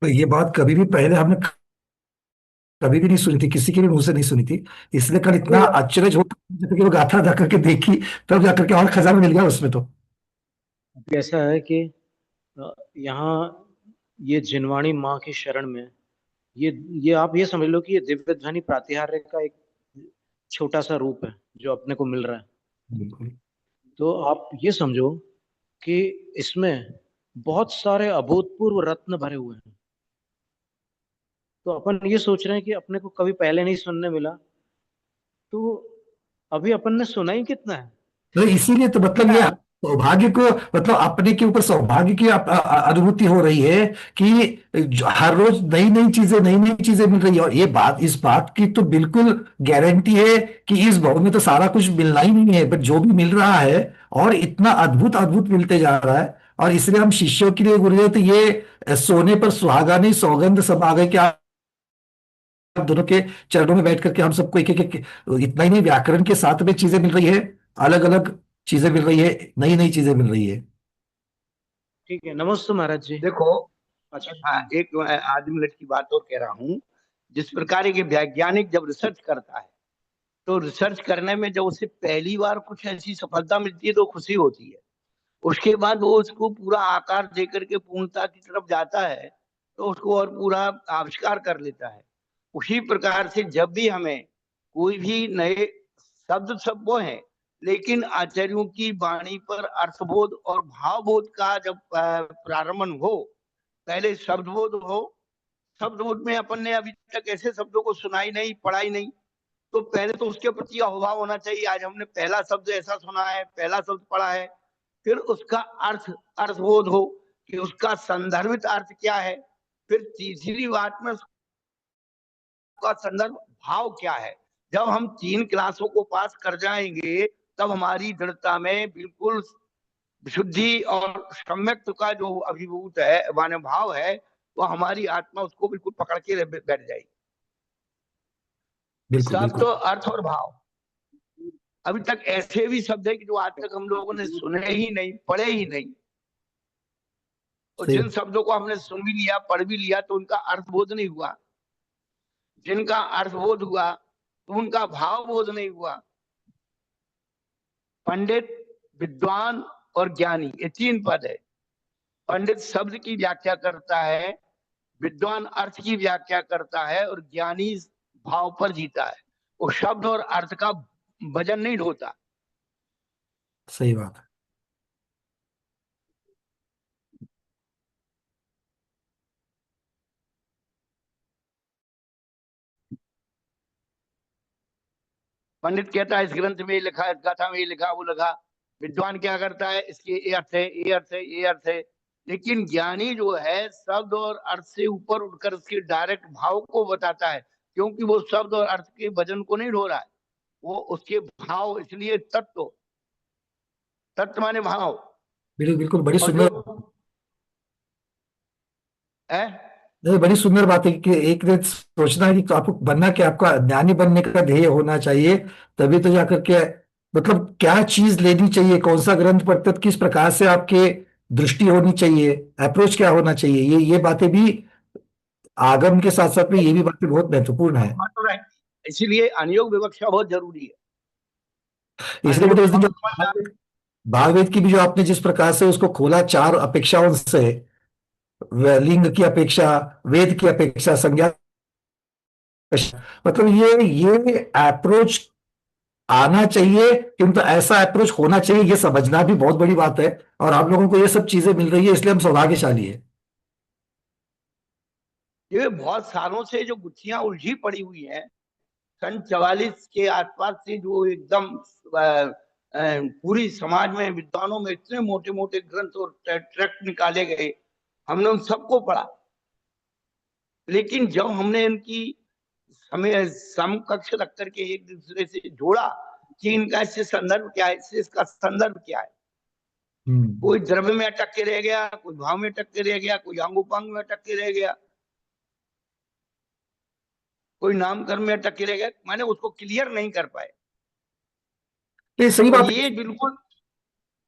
तो ये बात कभी भी पहले हमने कभी भी नहीं सुनी थी, किसी के भी मुंह से नहीं सुनी थी। इसलिए कल इतना तो आश्चर्य होता जब कि वो गाथा जा करके देखी, तब जाकर के और खजाना मिल गया उसमें तो। ऐसा है कि यहाँ ये जिनवाणी माँ की शरण में, ये ये आप ये समझ लो कि ये दिव्य ध्वनि प्रातिहार्य का एक छोटा सा रूप है जो अपने को मिल रहा है। बिल्कुल। तो आप ये समझो कि इसमें बहुत सारे अभूतपूर्व रत्न भरे हुए हैं। तो अपन ये सोच रहे हैं कि अपने को कभी पहले नहीं सुनने मिला, तो अभी अपन ने सुना ही कितना है। तो इसीलिए तो मतलब ये क्या सौभाग्य को, मतलब अपने के ऊपर सौभाग्य की अनुभूति हो रही है कि हर रोज नई नई चीजें मिल रही है। और ये बात, इस बात की तो बिल्कुल गारंटी है कि इस भवन में तो सारा कुछ मिलना ही नहीं है, बट जो भी मिल रहा है और इतना अद्भुत अद्भुत मिलते जा रहा है। और इसलिए हम शिष्यों के लिए गुरुदेव तो ये सोने पर सुहागा नहीं सौगंध सब आ गए कि आप दोनों के चरणों में बैठ करके हम सबको एक एक एक, इतना ही नहीं, व्याकरण के साथ में चीजें मिल रही है, अलग अलग चीजें मिल रही है, नई नई चीजें मिल रही है। ठीक है, नमस्ते महाराज जी। देखो, अच्छा। हाँ, एक आधी मिनट की बात और कह रहा हूँ। जिस प्रकार के वैज्ञानिक जब रिसर्च करता है, तो रिसर्च करने में जब उसे पहली बार कुछ ऐसी सफलता मिलती है तो खुशी होती है। उसके बाद वो उसको पूरा आकार देकर के पूर्णता की तरफ जाता है, तो उसको और पूरा आविष्कार कर लेता है। उसी प्रकार से जब भी हमें कोई भी नए शब्द सब वो है, लेकिन आचार्यों की वाणी पर अर्थबोध और भावबोध का जब प्रारंभ हो, पहले शब्दबोध हो। शब्दबोध में अपन ने अभी तक ऐसे शब्दों को सुना ही नहीं, पढ़ा ही नहीं, तो पहले तो उसके प्रति अहोभाव होना चाहिए। आज हमने पहला शब्द ऐसा सुना है, पहला शब्द पढ़ा है, फिर उसका अर्थबोध हो कि उसका संदर्भित अर्थ क्या है। फिर तीसरी बात में उसका संदर्भ भाव क्या है। जब हम 3 क्लासों को पास कर जाएंगे, तब हमारी दृढ़ता में बिल्कुल विशुद्धि और सम्यक्त का जो अभिभूत है, माने भाव है, वो हमारी आत्मा उसको बिल्कुल पकड़ के बैठ जाएगी। बिल्कुल शब्द बिल्कुल। तो अर्थ और भाव। अभी तक ऐसे भी शब्द है कि जो आज तक हम लोगों ने सुने ही नहीं, पढ़े ही नहीं। और सही। जिन शब्दों को हमने सुन भी लिया, पढ़ भी लिया, तो उनका अर्थबोध नहीं हुआ। जिनका अर्थबोध हुआ तो उनका भाव बोध नहीं हुआ। पंडित, विद्वान और ज्ञानी, ये 3 पद है। पंडित शब्द की व्याख्या करता है, विद्वान अर्थ की व्याख्या करता है, और ज्ञानी भाव पर जीता है। वो शब्द और अर्थ का वजन नहीं ढोता। सही बात है। पंडित कहता है इस ग्रंथ में ये लिखा, इस गाथा में ये लिखा, वो लिखा। विद्वान क्या करता है, इसके ये अर्थ है, ये अर्थ है, ये अर्थ है। लेकिन ज्ञानी जो है, शब्द और अर्थ से ऊपर उठकर उसके डायरेक्ट भाव को बताता है, क्योंकि वो शब्द और अर्थ के वजन को नहीं ढो रहा है, वो उसके भाव। इसलिए तत्व, तत्व माने भाव। बिल्कुल बिल्कुल, बड़ी और जो सुंदर है, नहीं, बड़ी सुंदर बात है कि एक दिन सोचना है कि तो आपको बनना क्या, आपका ज्ञानी बनने का ध्येय होना चाहिए। तभी तो जाकर के, मतलब क्या चीज लेनी चाहिए, कौन सा ग्रंथ पढ़ते, किस प्रकार से आपके दृष्टि होनी चाहिए, अप्रोच क्या होना चाहिए, ये बातें भी आगम के साथ साथ में ये भी बातें बहुत महत्वपूर्ण है। बात तो है। इसीलिए अनुयोग विवक्षा बहुत जरूरी है। इसलिए अनुयोग मतलब उस दिन हम जो समझदार। भागवत की भी जो आपने जिस प्रकार से उसको खोला, 4 अपेक्षाओं से, लिंग की अपेक्षा, वेद की अपेक्षा, संज्ञा, मतलब ये अप्रोच आना चाहिए, किंतु ऐसा अप्रोच होना चाहिए, ये समझना भी बहुत बड़ी बात है। और आप लोगों को ये सब चीजें मिल रही है, इसलिए हम सौभाग्यशाली है। ये बहुत सालों से जो गुत्थियां उलझी पड़ी हुई हैं, सन 44 के आसपास से, जो एकदम पूरी समाज में, विद्वानों में इतने मोटे मोटे ग्रंथ और ट्रैक्ट निकाले गए, हमने उन सबको पढ़ा। लेकिन जब हमने इनकी हमें समकक्ष रख करके एक दूसरे से जोड़ा कि इनका इससे संदर्भ क्या है, इससे इसका संदर्भ क्या है, हम्म। कोई द्रव्य में अटक के रह गया, कोई भाव में अटक के रह गया, कोई अंगोपांग में अटक के रह गया, कोई नामकर्म में अटक के रह गया, माने उसको क्लियर नहीं कर पाए। ये सही और बात ये है। बिल्कुल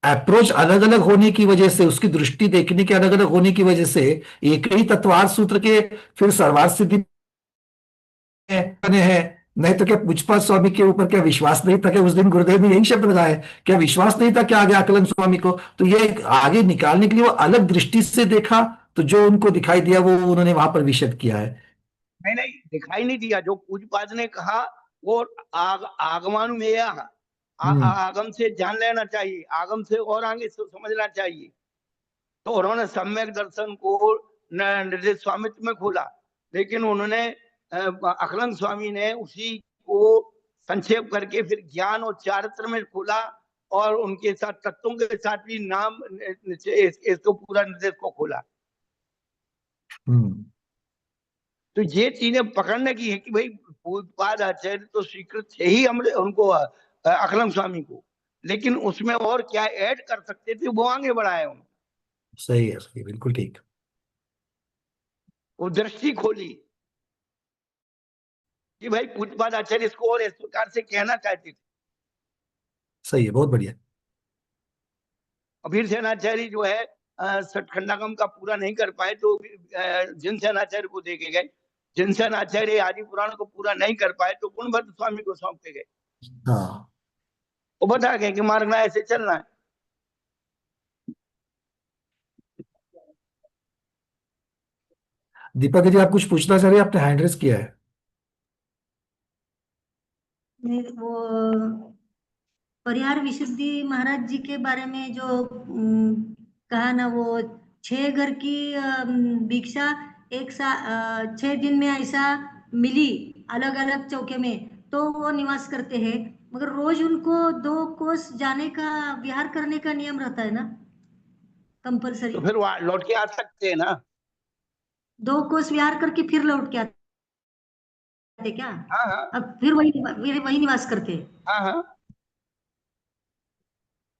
अप्रोच अलग अलग होने की वजह से, उसकी दृष्टि देखने के अलग अलग होने की वजह से, एक ही तत्वार्थ सूत्र के फिर सर्वार्थ सिद्धि है। नहीं तो क्या पूजपाद स्वामी के ऊपर क्या विश्वास नहीं था? क्या उस दिन गुरुदेव ने यही शब्द लगाए, क्या विश्वास नहीं था क्या आगे आकलन स्वामी को? तो ये आगे निकालने के लिए वो अलग दृष्टि से देखा, तो जो उनको दिखाई दिया वो उन्होंने वहां पर विशद किया है। नहीं दिखाई नहीं दिया। जो पूजपाद ने कहा वो आगमानुमेय, आगम से जान लेना चाहिए, आगम से और आगे समझना चाहिए। तो उन्होंने सम्यक दर्शन को निर्देश स्वामित्व में खोला, लेकिन उन्होंने अकलंग स्वामी ने उसी को संक्षेप करके फिर ज्ञान और चारित्र में खोला, और उनके साथ तत्वों के साथ भी नाम इसको पूरा निर्देश को खोला। तो ये चीजें पकड़ने की है कि भाई पूजपाद आचार्य तो स्वीकृत थे ही हमने उनको, अकलंग स्वामी को, लेकिन उसमें और क्या ऐड कर सकते थे वो आगे बढ़ाए उन्होंने। सही है, सही, बिल्कुल ठीक। वो दृष्टि खोली कि भाई पूजपाद आचार्य इसको और इस प्रकार से कहना चाहते थे। सही है, बहुत बढ़िया। अभीर सेनाचार्य जो है सठखंडागम का पूरा नहीं कर पाए, तो जिनसेनाचार्य को देके गए। जिनसेनाचार्य आदि पुराण को पूरा नहीं कर पाए तो गुणभद्र स्वामी को सौंपते गए। हाँ, वो बता गए कि मार्ग में ऐसे चलना है। दीपक जी, आप कुछ पूछना चाह रहे हैं? आपने हैंड रेस किया है। नहीं, वो परिहार विशुद्धि महाराज जी के बारे में जो कहा ना, वो 6 घर की भिक्षा 6 दिन में ऐसा मिली अलग अलग चौके में, तो वो निवास करते हैं, मगर रोज उनको 2 कोस जाने का विहार करने का नियम रहता है ना, कंपलसरी। तो फिर वहां लौट के आ सकते हैं ना। 2 कोस विहार करके फिर लौट के आते क्या? हाँ अब फिर वही निवास करते हैं। हाँ।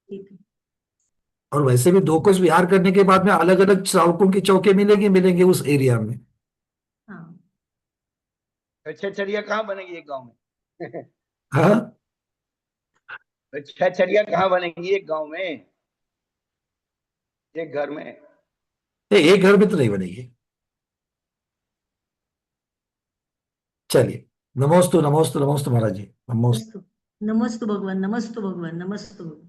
ठीक है। और वैसे भी 2 कोस विहार करने के बाद में अलग अलग श्रावकों के चौके मिलेंगे उस एरिया में। हाँ, छचरिया कहाँ बनेगी एक गांव में? हाँ, छचरिया कहाँ बनेगी एक गांव में, एक घर में? एक घर में तो नहीं बनेगी। चलिए, नमोस्तु नमोस्तु नमोस्तु महाराज जी, नमोस्तु। नमस्तु भगवान, नमस्तु भगवान, नमस्तु भगवान।